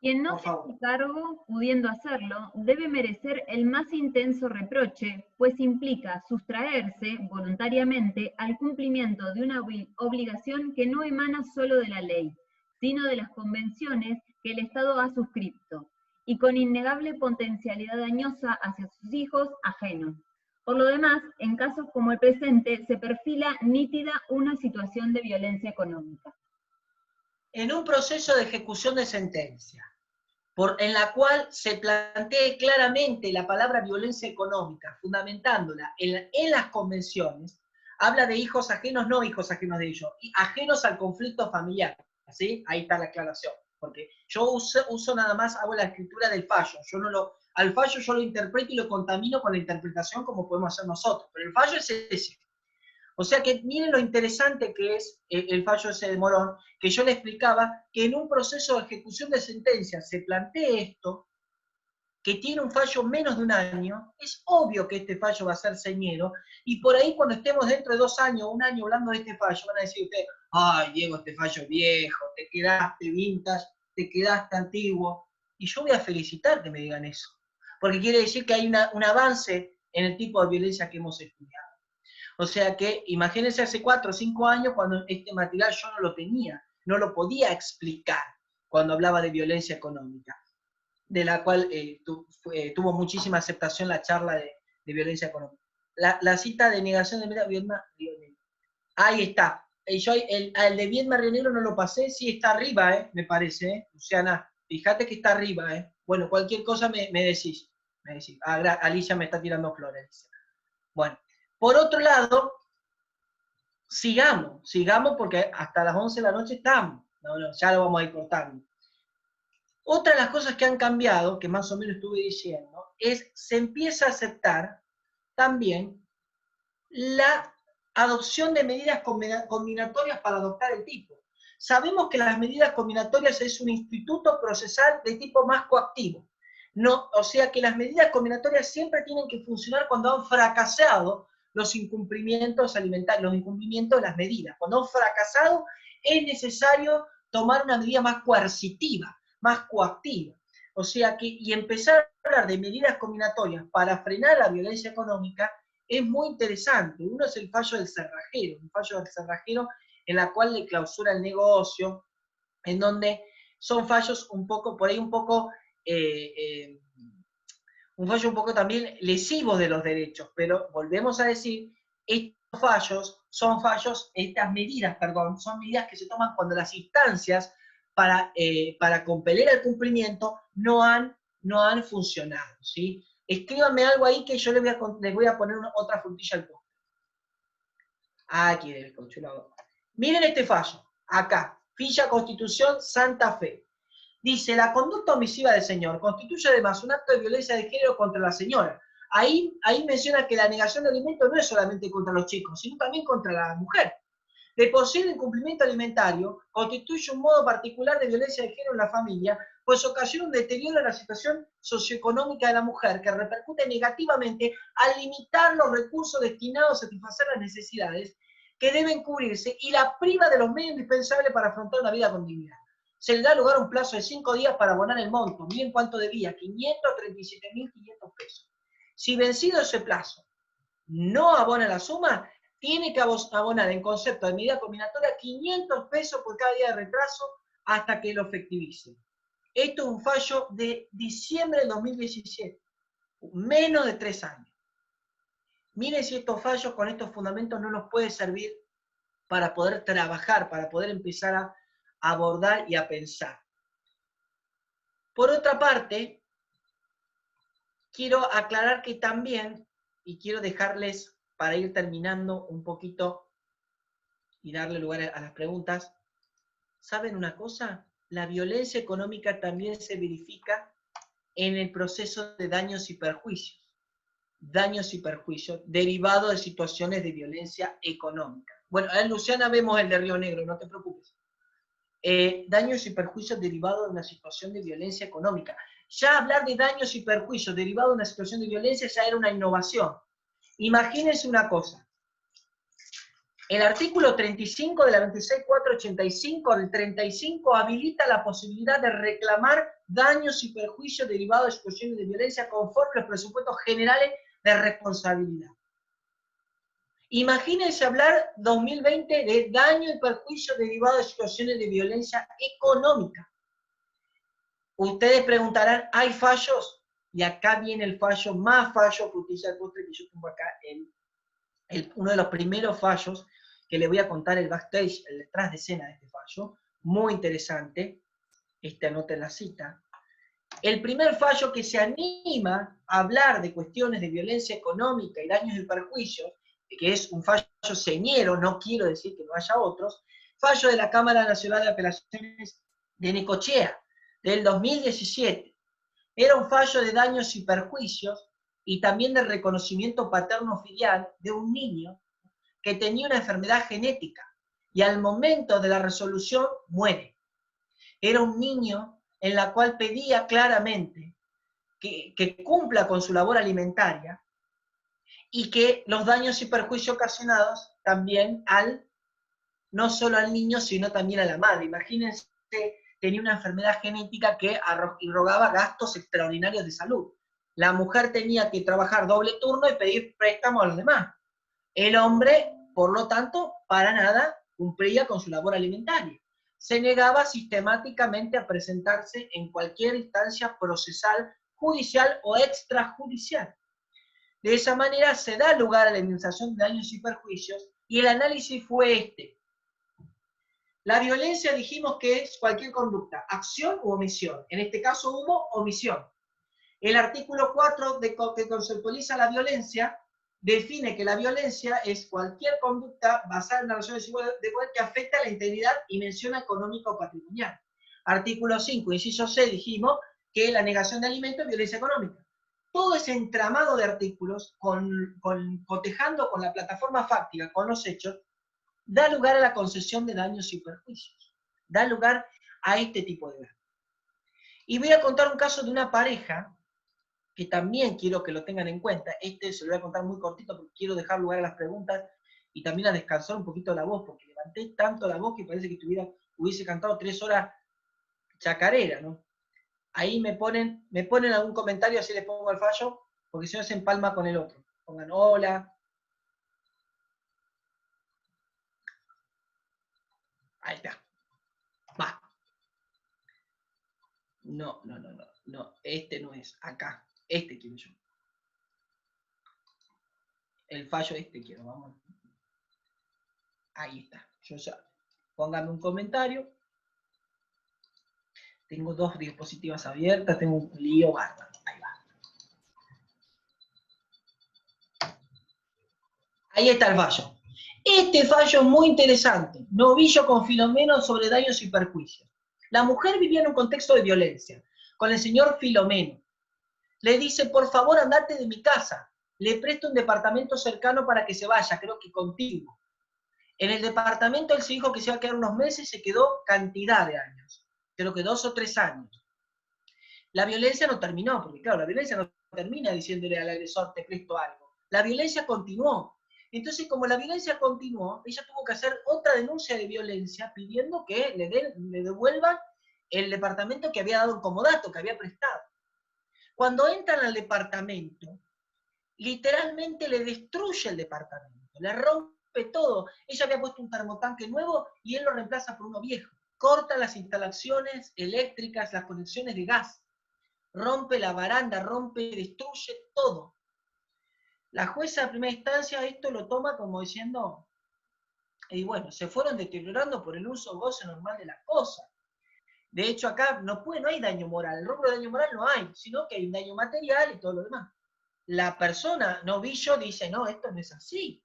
Quien no se hace cargo, pudiendo hacerlo, debe merecer el más intenso reproche, pues implica sustraerse voluntariamente al cumplimiento de una obligación que no emana solo de la ley, sino de las convenciones que el Estado ha suscrito, y con innegable potencialidad dañosa hacia sus hijos ajenos. Por lo demás, en casos como el presente, se perfila nítida una situación de violencia económica. En un proceso de ejecución de sentencia, en la cual se plantee claramente la palabra violencia económica, fundamentándola en las convenciones, habla de hijos ajenos, no hijos ajenos de ellos, ajenos al conflicto familiar, ¿sí? Ahí está la aclaración, porque yo uso nada más, hago la escritura del fallo, al fallo yo lo interpreto y lo contamino con la interpretación como podemos hacer nosotros, pero el fallo es ese. O sea que miren lo interesante que es el fallo ese de Morón, que yo le explicaba que en un proceso de ejecución de sentencia se plantee esto, que tiene un fallo menos de un año, es obvio que este fallo va a ser señero, y por ahí cuando estemos dentro de 2 años, 1 año hablando de este fallo, van a decir ustedes, ay Diego, este fallo viejo, te quedaste vintage, te quedaste antiguo, y yo voy a felicitar que me digan eso, porque quiere decir que hay un avance en el tipo de violencia que hemos estudiado. O sea que, imagínense hace 4 o 5 años cuando este material yo no lo tenía, no lo podía explicar cuando hablaba de violencia económica, de la cual tuvo muchísima aceptación la charla de violencia económica. La cita de negación de Viedma Río Negro. Ahí está. Yo el de Viedma Río Negro no lo pasé, sí está arriba, me parece, Luciana. Fíjate que está arriba, Bueno, cualquier cosa me decís. Alicia me está tirando flores. Bueno. Por otro lado, sigamos porque hasta las 11 de la noche estamos. No, ya lo vamos a ir cortando. Otra de las cosas que han cambiado, que más o menos estuve diciendo, se empieza a aceptar también la adopción de medidas combinatorias para adoptar el tipo. Sabemos que las medidas combinatorias es un instituto procesal de tipo más coactivo. No, o sea que las medidas combinatorias siempre tienen que funcionar cuando han fracasado los incumplimientos alimentarios, los incumplimientos de las medidas. Cuando han fracasado, es necesario tomar una medida más coercitiva, más coactiva. O sea que, y empezar a hablar de medidas combinatorias para frenar la violencia económica es muy interesante. Uno es el fallo del cerrajero, en la cual le clausura el negocio, en donde son fallos un poco, por ahí un fallo un poco también lesivo de los derechos, pero volvemos a decir, estas medidas son medidas que se toman cuando las instancias para compeler el cumplimiento no han funcionado, ¿sí? Escríbanme algo ahí que yo les voy a poner otra frutilla al postre. Aquí el conchulador. Miren este fallo, acá, Ficha Constitución Santa Fe. Dice, la conducta omisiva del señor constituye además un acto de violencia de género contra la señora. Ahí menciona que la negación de alimentos no es solamente contra los chicos, sino también contra la mujer. De por sí el incumplimiento alimentario constituye un modo particular de violencia de género en la familia, pues ocasiona un deterioro en la situación socioeconómica de la mujer que repercute negativamente al limitar los recursos destinados a satisfacer las necesidades que deben cubrirse y la priva de los medios indispensables para afrontar una vida con dignidad. Se le da lugar a un plazo de 5 días para abonar el monto. Miren cuánto debía, 537.500 pesos. Si vencido ese plazo no abona la suma, tiene que abonar en concepto de medida combinatoria 500 pesos por cada día de retraso hasta que lo efectivice. Esto es un fallo de diciembre del 2017, menos de 3 años. Miren si estos fallos con estos fundamentos no nos pueden servir para poder trabajar, para poder empezar a abordar y a pensar. Por otra parte, quiero aclarar que también, y quiero dejarles, para ir terminando un poquito y darle lugar a las preguntas, ¿saben una cosa? La violencia económica también se verifica en el proceso de daños y perjuicios. Daños y perjuicios derivados de situaciones de violencia económica. Bueno, en Luciana vemos el de Río Negro, no te preocupes. Daños y perjuicios derivados de una situación de violencia económica. Ya hablar de daños y perjuicios derivados de una situación de violencia ya era una innovación. Imagínense una cosa. El artículo 35 de la 26485 del 35 habilita la posibilidad de reclamar daños y perjuicios derivados de situaciones de violencia conforme a los presupuestos generales de responsabilidad. Imagínense hablar 2020 de daño y perjuicio derivado de situaciones de violencia económica. Ustedes preguntarán, ¿hay fallos? Y acá viene el fallo, más fallo que utiliza el postre que yo tengo acá, uno de los primeros fallos que les voy a contar el backstage, el detrás de escena de este fallo, muy interesante, anoten la cita. El primer fallo que se anima a hablar de cuestiones de violencia económica y daños y perjuicios, que es un fallo señero, no quiero decir que no haya otros, fallo de la Cámara Nacional de Apelaciones de Necochea, del 2017. Era un fallo de daños y perjuicios y también de reconocimiento paterno-filial de un niño que tenía una enfermedad genética y al momento de la resolución muere. Era un niño en la cual pedía claramente que cumpla con su labor alimentaria y que los daños y perjuicios ocasionados también no solo al niño, sino también a la madre. Imagínense, tenía una enfermedad genética que irrogaba gastos extraordinarios de salud. La mujer tenía que trabajar doble turno y pedir préstamo a los demás. El hombre, por lo tanto, para nada cumplía con su labor alimentaria. Se negaba sistemáticamente a presentarse en cualquier instancia procesal, judicial o extrajudicial. De esa manera se da lugar a la indemnización de daños y perjuicios y el análisis fue este. La violencia dijimos que es cualquier conducta, acción u omisión. En este caso hubo omisión. El artículo 4 que conceptualiza la violencia define que la violencia es cualquier conducta basada en una relación de poder que afecta a la integridad y mención económica o patrimonial. Artículo 5, inciso C, dijimos que la negación de alimentos es violencia económica. Todo ese entramado de artículos, cotejando con la plataforma fáctica, con los hechos, da lugar a la concesión de daños y perjuicios. Da lugar a este tipo de daños. Y voy a contar un caso de una pareja que también quiero que lo tengan en cuenta. Se lo voy a contar muy cortito porque quiero dejar lugar a las preguntas y también a descansar un poquito la voz, porque levanté tanto la voz que parece que hubiese cantado 3 horas chacarera, ¿no? Ahí me ponen algún comentario, así les pongo el fallo, porque si no se empalma con el otro. Pongan hola. Ahí está. Va. No, este no es, acá. Este quiero yo. El fallo quiero, vamos. Ahí está. Pónganme un comentario. Tengo 2 diapositivas abiertas, tengo un lío bárbaro. Ahí va. Ahí está el fallo. Este fallo es muy interesante. Novillo con Filomeno sobre daños y perjuicios. La mujer vivía en un contexto de violencia con el señor Filomeno. Le dice, por favor, andate de mi casa. Le presto un departamento cercano para que se vaya, creo que contigo. En el departamento él se dijo que se iba a quedar unos meses, se quedó cantidad de años. Creo que 2 o 3 años. La violencia no terminó, porque claro, la violencia no termina diciéndole al agresor, te presto algo. La violencia continuó. Entonces, como la violencia continuó, ella tuvo que hacer otra denuncia de violencia pidiendo que le devuelvan el departamento que había dado un comodato, que había prestado. Cuando entran al departamento, literalmente le destruye el departamento, le rompe todo. Ella había puesto un termotanque nuevo y él lo reemplaza por uno viejo. Corta las instalaciones eléctricas, las conexiones de gas, rompe la baranda, destruye todo. La jueza de primera instancia esto lo toma como diciendo, y bueno, se fueron deteriorando por el uso goce normal de las cosas. De hecho, acá no hay daño moral, el rubro de daño moral no hay, sino que hay un daño material y todo lo demás. La persona, novillo, dice, no, esto no es así.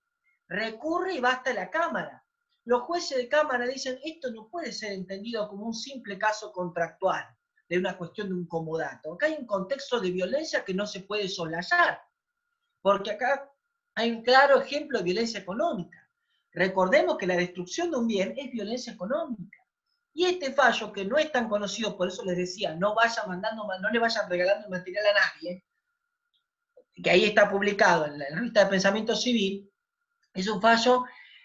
Recurre y va hasta la Cámara. Los jueces de Cámara dicen, esto no puede ser entendido como un simple caso contractual, de una cuestión de un comodato. Acá hay un contexto de violencia que no se puede soslayar, porque acá hay un claro ejemplo de violencia económica. Recordemos que la destrucción de un bien es violencia económica. Y este fallo, que no es tan conocido, por eso les decía, no le vayan regalando el material a nadie, que ahí está publicado en la revista de Pensamiento Civil, es un fallo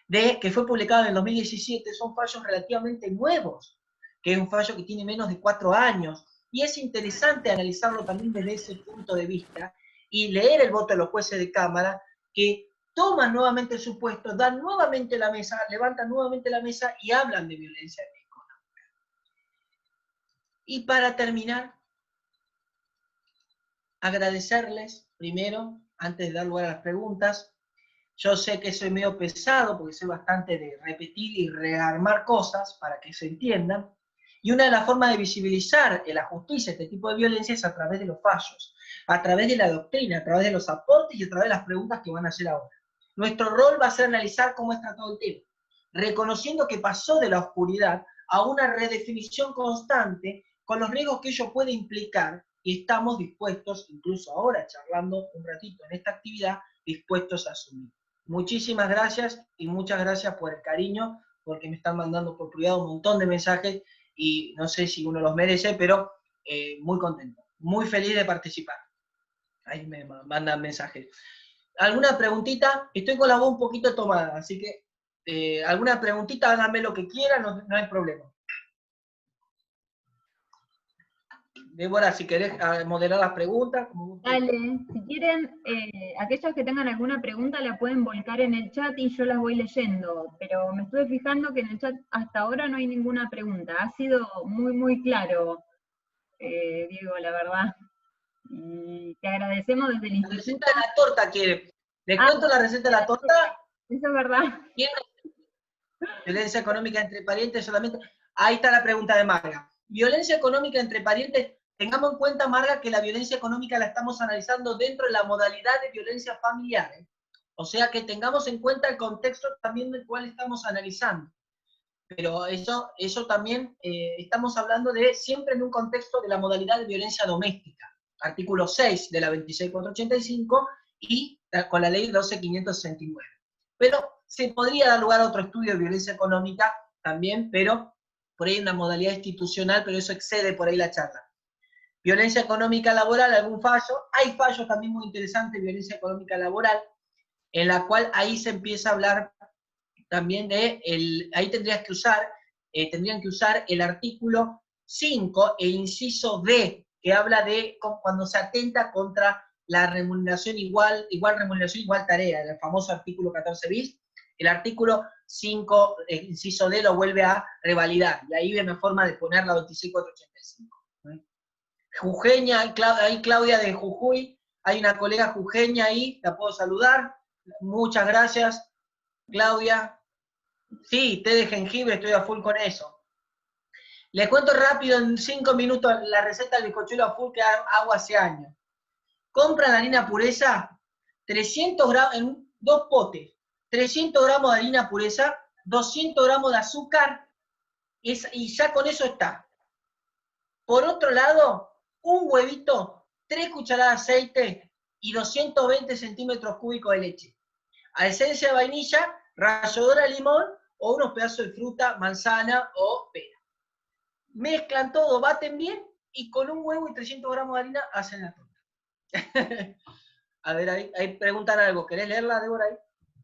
que fue publicado en el 2017, son fallos relativamente nuevos, que es un fallo que tiene menos de 4 años, y es interesante analizarlo también desde ese punto de vista, y leer el voto de los jueces de Cámara, que toman nuevamente su puesto, dan nuevamente la mesa, levantan nuevamente la mesa y hablan de violencia económica. Y para terminar, agradecerles primero, antes de dar lugar a las preguntas. Yo sé que soy medio pesado, porque soy bastante de repetir y rearmar cosas para que se entiendan, y una de las formas de visibilizar en la justicia este tipo de violencia es a través de los fallos, a través de la doctrina, a través de los aportes y a través de las preguntas que van a hacer ahora. Nuestro rol va a ser analizar cómo está todo el tema, reconociendo que pasó de la oscuridad a una redefinición constante con los riesgos que ello puede implicar, y estamos dispuestos, incluso ahora charlando un ratito en esta actividad, dispuestos a asumir. Muchísimas gracias y muchas gracias por el cariño, porque me están mandando por privado un montón de mensajes y no sé si uno los merece, pero muy contento, muy feliz de participar. Ahí me mandan mensajes. ¿Alguna preguntita? Estoy con la voz un poquito tomada, así que alguna preguntita, háganme lo que quieran, no hay problema. Débora, si querés moderar las preguntas. Dale, si quieren, aquellos que tengan alguna pregunta la pueden volcar en el chat y yo las voy leyendo, pero me estuve fijando que en el chat hasta ahora no hay ninguna pregunta. Ha sido muy, muy claro, Diego, la verdad. Y te agradecemos desde el instituto. La receta de la torta quiere. ¿Les cuento la receta de la torta? Eso es verdad. Violencia económica entre parientes solamente. Ahí está la pregunta de Marga. Violencia económica entre parientes. Tengamos en cuenta, Marga, que la violencia económica la estamos analizando dentro de la modalidad de violencia familiar. O sea que tengamos en cuenta el contexto también del cual estamos analizando. Pero eso también estamos hablando de siempre en un contexto de la modalidad de violencia doméstica. Artículo 6 de la 26.485 y con la ley 12.569. Pero se podría dar lugar a otro estudio de violencia económica también, pero por ahí una modalidad institucional, pero eso excede por ahí la charla. Violencia económica laboral, algún fallo. Hay fallos también muy interesantes de violencia económica laboral, en la cual ahí se empieza a hablar también de, ahí tendrían que usar el artículo 5 e inciso D, que habla de cuando se atenta contra la remuneración igual remuneración, igual tarea, el famoso artículo 14 bis. El artículo 5, inciso D, lo vuelve a revalidar, y ahí viene una forma de poner la 26.485. Jujeña, ahí Claudia de Jujuy, hay una colega jujeña ahí, la puedo saludar. Muchas gracias, Claudia. Sí, té de jengibre, estoy a full con eso. Les cuento rápido en 5 minutos la receta del bizcochuelo a full que hago hace años. Compran harina pureza, 300 gramos, en 2 potes, 300 gramos de harina pureza, 200 gramos de azúcar, y ya con eso está. Por otro lado, un huevito, 3 cucharadas de aceite y 220 centímetros cúbicos de leche. A esencia de vainilla, ralladura de limón o unos pedazos de fruta, manzana o pera. Mezclan todo, baten bien y con un huevo y 300 gramos de harina hacen la torta. A ver, ahí preguntan algo. ¿Querés leerla, Débora? Ahí?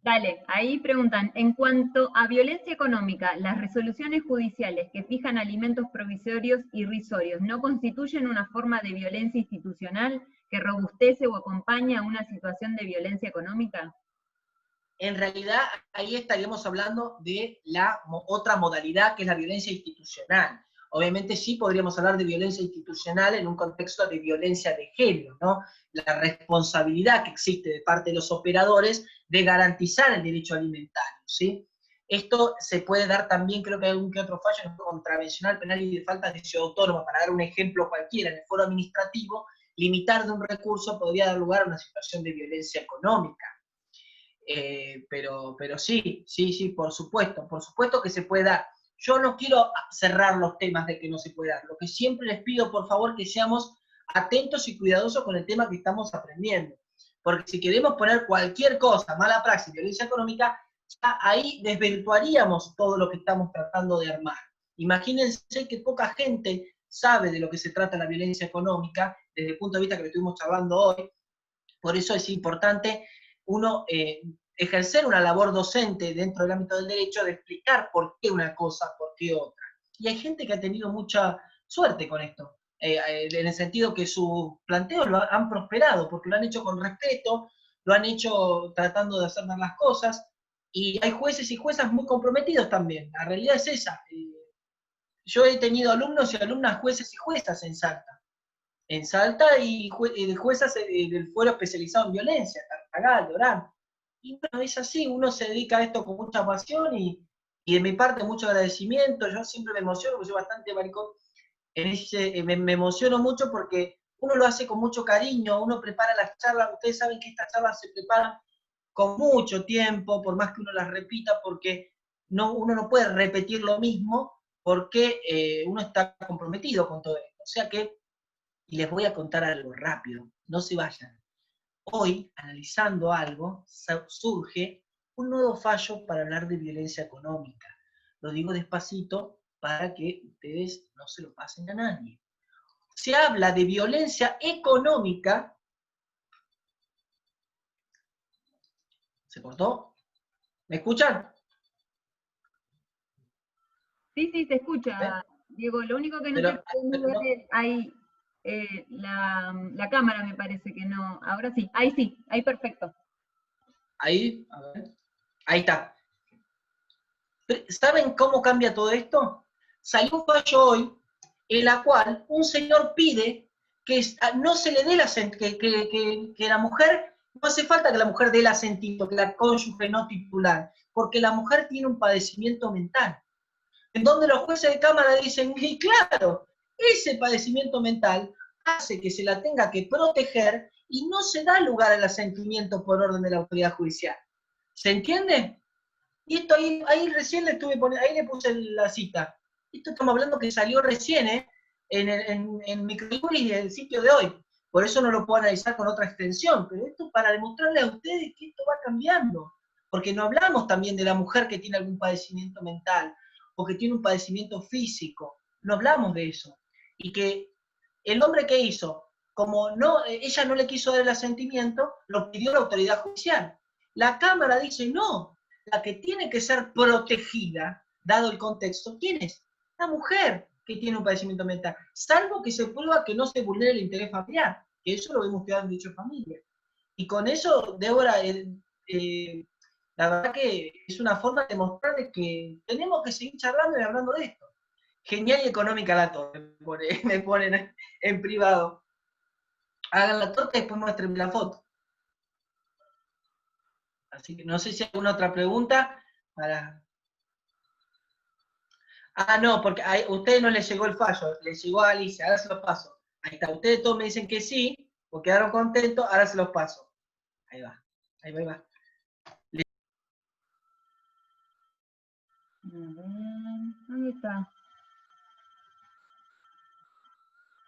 Dale, ahí preguntan, en cuanto a violencia económica, ¿las resoluciones judiciales que fijan alimentos provisorios irrisorios no constituyen una forma de violencia institucional que que robustece o acompaña una situación de violencia económica? En realidad, ahí estaríamos hablando de la otra modalidad, que es la violencia institucional. Obviamente sí podríamos hablar de violencia institucional en un contexto de violencia de género, ¿no? La responsabilidad que existe de parte de los operadores de garantizar el derecho alimentario, ¿sí? Esto se puede dar también, creo que hay algún que otro fallo en el contravencional penal y de faltas de ciudad autónoma, para dar un ejemplo cualquiera, en el foro administrativo, limitar de un recurso podría dar lugar a una situación de violencia económica. Pero sí, por supuesto que se puede dar. Yo no quiero cerrar los temas de que no se puede dar. Lo que siempre les pido, por favor, que seamos atentos y cuidadosos con el tema que estamos aprendiendo. Porque si queremos poner cualquier cosa, mala praxis, violencia económica, ya ahí desvirtuaríamos todo lo que estamos tratando de armar. Imagínense que poca gente sabe de lo que se trata la violencia económica, desde el punto de vista que lo estuvimos charlando hoy. Por eso es importante uno ejercer una labor docente dentro del ámbito del derecho de explicar por qué una cosa, por qué otra. Y hay gente que ha tenido mucha suerte con esto, en el sentido que sus planteos han prosperado, porque lo han hecho con respeto, lo han hecho tratando de hacer mal las cosas, y hay jueces y juezas muy comprometidos también. La realidad es esa. Yo he tenido alumnos y alumnas jueces y juezas en Salta y de juezas del fuero especializado en violencia, Tartagal, Orán. Y bueno, es así, uno se dedica a esto con mucha pasión y de mi parte mucho agradecimiento. Yo siempre me emociono, porque soy bastante maricón, me emociono mucho porque uno lo hace con mucho cariño, uno prepara las charlas, ustedes saben que estas charlas se preparan con mucho tiempo, por más que uno las repita, porque uno no puede repetir lo mismo, porque uno está comprometido con todo esto. O sea que, y les voy a contar algo rápido, no se vayan. Hoy, analizando algo, surge un nuevo fallo para hablar de violencia económica. Lo digo despacito para que ustedes no se lo pasen a nadie. Se habla de violencia económica. ¿Se cortó? ¿Me escuchan? Sí, sí, se escucha, Diego. Lo único que no Pero, te podemos ver es ahí, la cámara me parece que no. Ahora sí, ahí perfecto. Ahí, a ver. Ahí está. ¿Saben cómo cambia todo esto? Salió un fallo hoy en la cual un señor pide que no se le dé que la mujer, no hace falta que la mujer dé el asentimiento, que la cónyuge no titular, porque la mujer tiene un padecimiento mental. En donde los jueces de cámara dicen, y claro, ese padecimiento mental hace que se la tenga que proteger y no se da lugar al asentimiento por orden de la autoridad judicial. ¿Se entiende? Y esto ahí recién le estuve poniendo, ahí le puse la cita. Esto estamos hablando que salió recién, en Microjuris, el sitio de hoy. Por eso no lo puedo analizar con otra extensión, pero esto para demostrarle a ustedes que esto va cambiando. Porque no hablamos también de la mujer que tiene algún padecimiento mental o que tiene un padecimiento físico. No hablamos de eso. Y que el hombre que hizo, como no, ella no le quiso dar el asentimiento, lo pidió la autoridad judicial. La Cámara dice no, la que tiene que ser protegida, dado el contexto, ¿quién es? La mujer que tiene un padecimiento mental, salvo que se prueba que no se vulnere el interés familiar, que eso lo vemos quedado en dicho familia. Y con eso, Débora, la verdad que es una forma de mostrarles que tenemos que seguir charlando y hablando de esto. Genial y económica la torta, me ponen en privado. Hagan la torta y después muéstrenme la foto. Así que no sé si hay alguna otra pregunta para... Ah, no, porque a ustedes no les llegó el fallo, les llegó a Alicia, ahora se los paso. Ahí está, ustedes todos me dicen que sí, porque quedaron contentos, ahora se los paso. Ahí va, ahí va, ahí va. ¿Dónde está?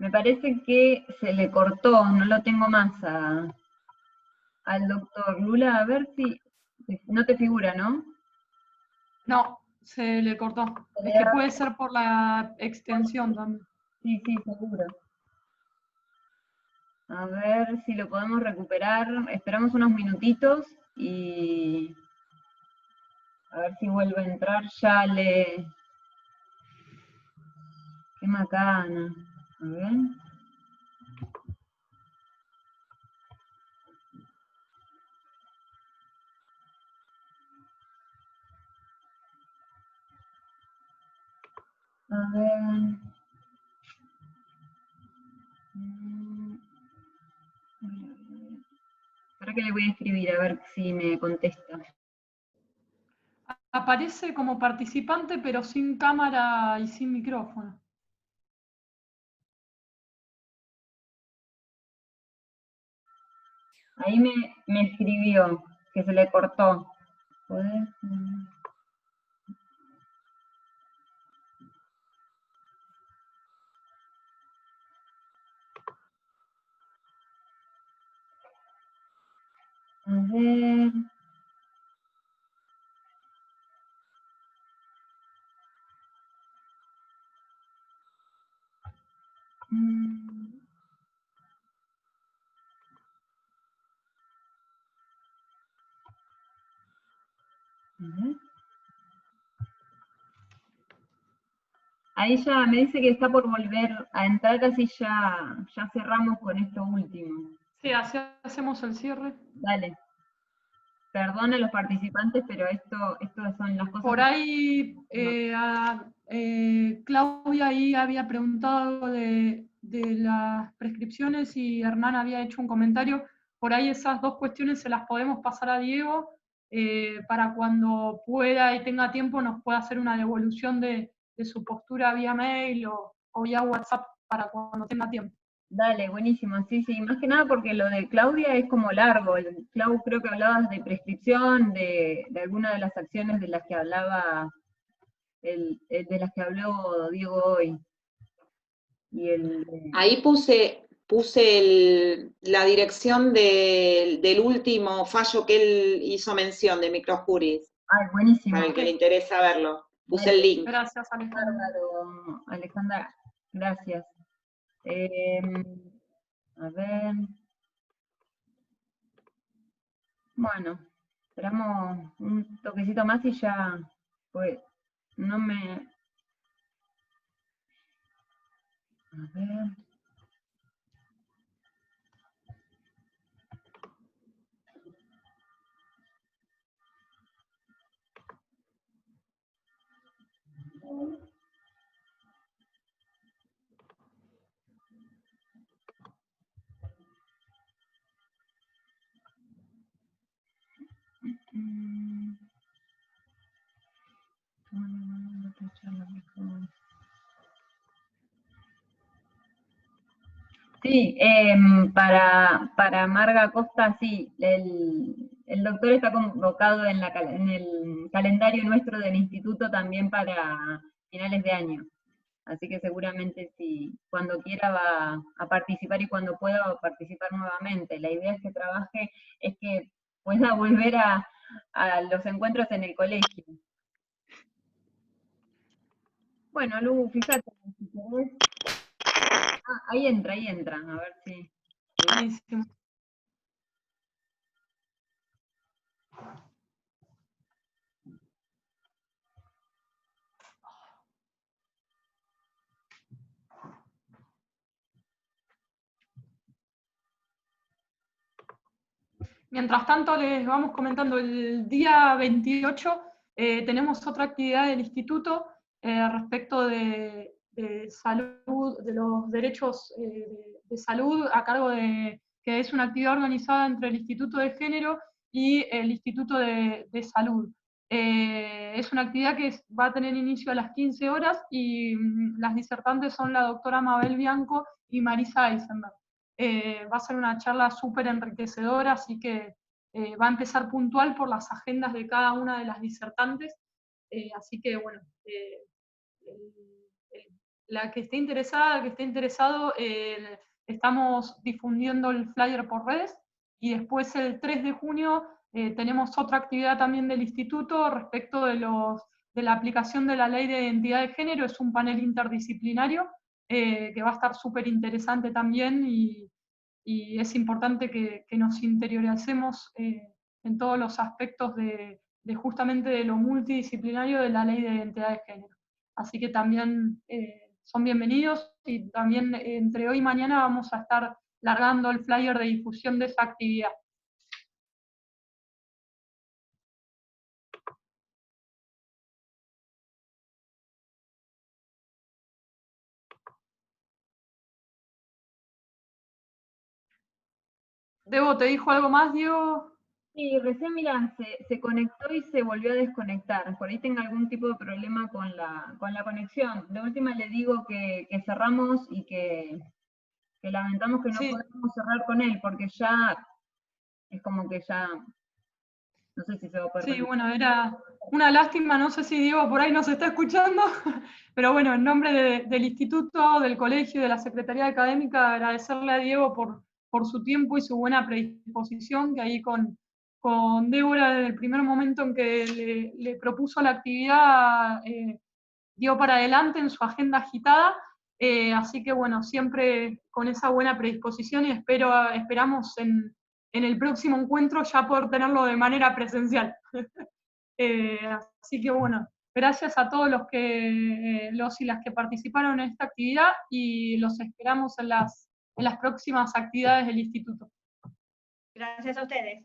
Me parece que se le cortó, no lo tengo más al doctor Lula. A ver si no te figura, ¿no? No, se le cortó. Es que puede ser por la extensión también. Sí, sí, seguro. A ver si lo podemos recuperar. Esperamos unos minutitos y a ver si vuelve a entrar. Ya le... Qué macana. A ver. A ver. Mm, ¿Para qué le voy a escribir? A ver si me contesta. Aparece como participante, pero sin cámara y sin micrófono. Ahí me escribió que se le cortó. ¿Podés? A ver. Mm, a ver. Ahí ya me dice que está por volver a entrar, así ya cerramos con esto último. Sí, así hacemos el cierre. Dale. Perdón a los participantes, pero esto son las cosas. Por ahí, Claudia ahí había preguntado de las prescripciones y Hernán había hecho un comentario. Por ahí esas dos cuestiones se las podemos pasar a Diego para cuando pueda y tenga tiempo nos pueda hacer una devolución de su postura vía mail o vía WhatsApp para cuando tenga tiempo. Dale, buenísimo, sí, sí, más que nada porque lo de Claudia es como largo. Clau, creo que hablabas de prescripción, de alguna de las acciones de las que hablaba, de las que habló Diego hoy. Y Ahí puse la dirección del último fallo que él hizo mención de microjuris, Ay, buenísimo. para el que le interesa verlo. Puse Dale. el link. Gracias, Alejandra. Bárbaro, Alejandra, gracias. A ver. Bueno, esperamos un toquecito más y ya, pues, no me... A ver. Sí, para Marga Costa, sí, el doctor está convocado en el calendario nuestro del instituto también para finales de año. Así que seguramente si cuando quiera va a participar y cuando pueda va a participar nuevamente. La idea es que trabaje, es que pueda volver a los encuentros en el colegio. Bueno, Lu, fíjate, si querés. Ah, ahí entra, a ver si. Buenísimo. Mientras tanto, les vamos comentando, el día 28 tenemos otra actividad del instituto respecto de salud, de los derechos de salud a cargo de, que es una actividad organizada entre el Instituto de Género y el Instituto de Salud. Es una actividad que va a tener inicio a las 15 horas y las disertantes son la doctora Mabel Bianco y Marisa Eisenberg. Va a ser una charla súper enriquecedora, así que va a empezar puntual por las agendas de cada una de las disertantes, así que bueno, la que esté interesada, que esté interesado, estamos difundiendo el flyer por redes, y después el 3 de junio tenemos otra actividad también del instituto respecto de la aplicación de la ley de identidad de género. Es un panel interdisciplinario que va a estar súper interesante también, y es importante que nos interioricemos en todos los aspectos de justamente de lo multidisciplinario de la ley de identidad de género. Así que también son bienvenidos, y también entre hoy y mañana vamos a estar largando el flyer de difusión de esa actividad. Debo, ¿te dijo algo más, Diego? Sí, recién mirá, se conectó y se volvió a desconectar. Por ahí tenga algún tipo de problema con la conexión. De última le digo que cerramos y que lamentamos que no Sí, podemos cerrar con él, porque ya es como que ya, no sé si se va a poder sí, conectar. bueno, era una lástima, no sé si Diego por ahí nos está escuchando, pero bueno, en nombre del instituto, del colegio y de la Secretaría Académica, agradecerle a Diego por su tiempo y su buena predisposición, que ahí con Débora, desde el primer momento en que le propuso la actividad, dio para adelante en su agenda agitada, así que bueno, siempre con esa buena predisposición y esperamos en el próximo encuentro ya poder tenerlo de manera presencial. Así que bueno, gracias a todos los y las que participaron en esta actividad y los esperamos en las próximas actividades del instituto. Gracias a ustedes.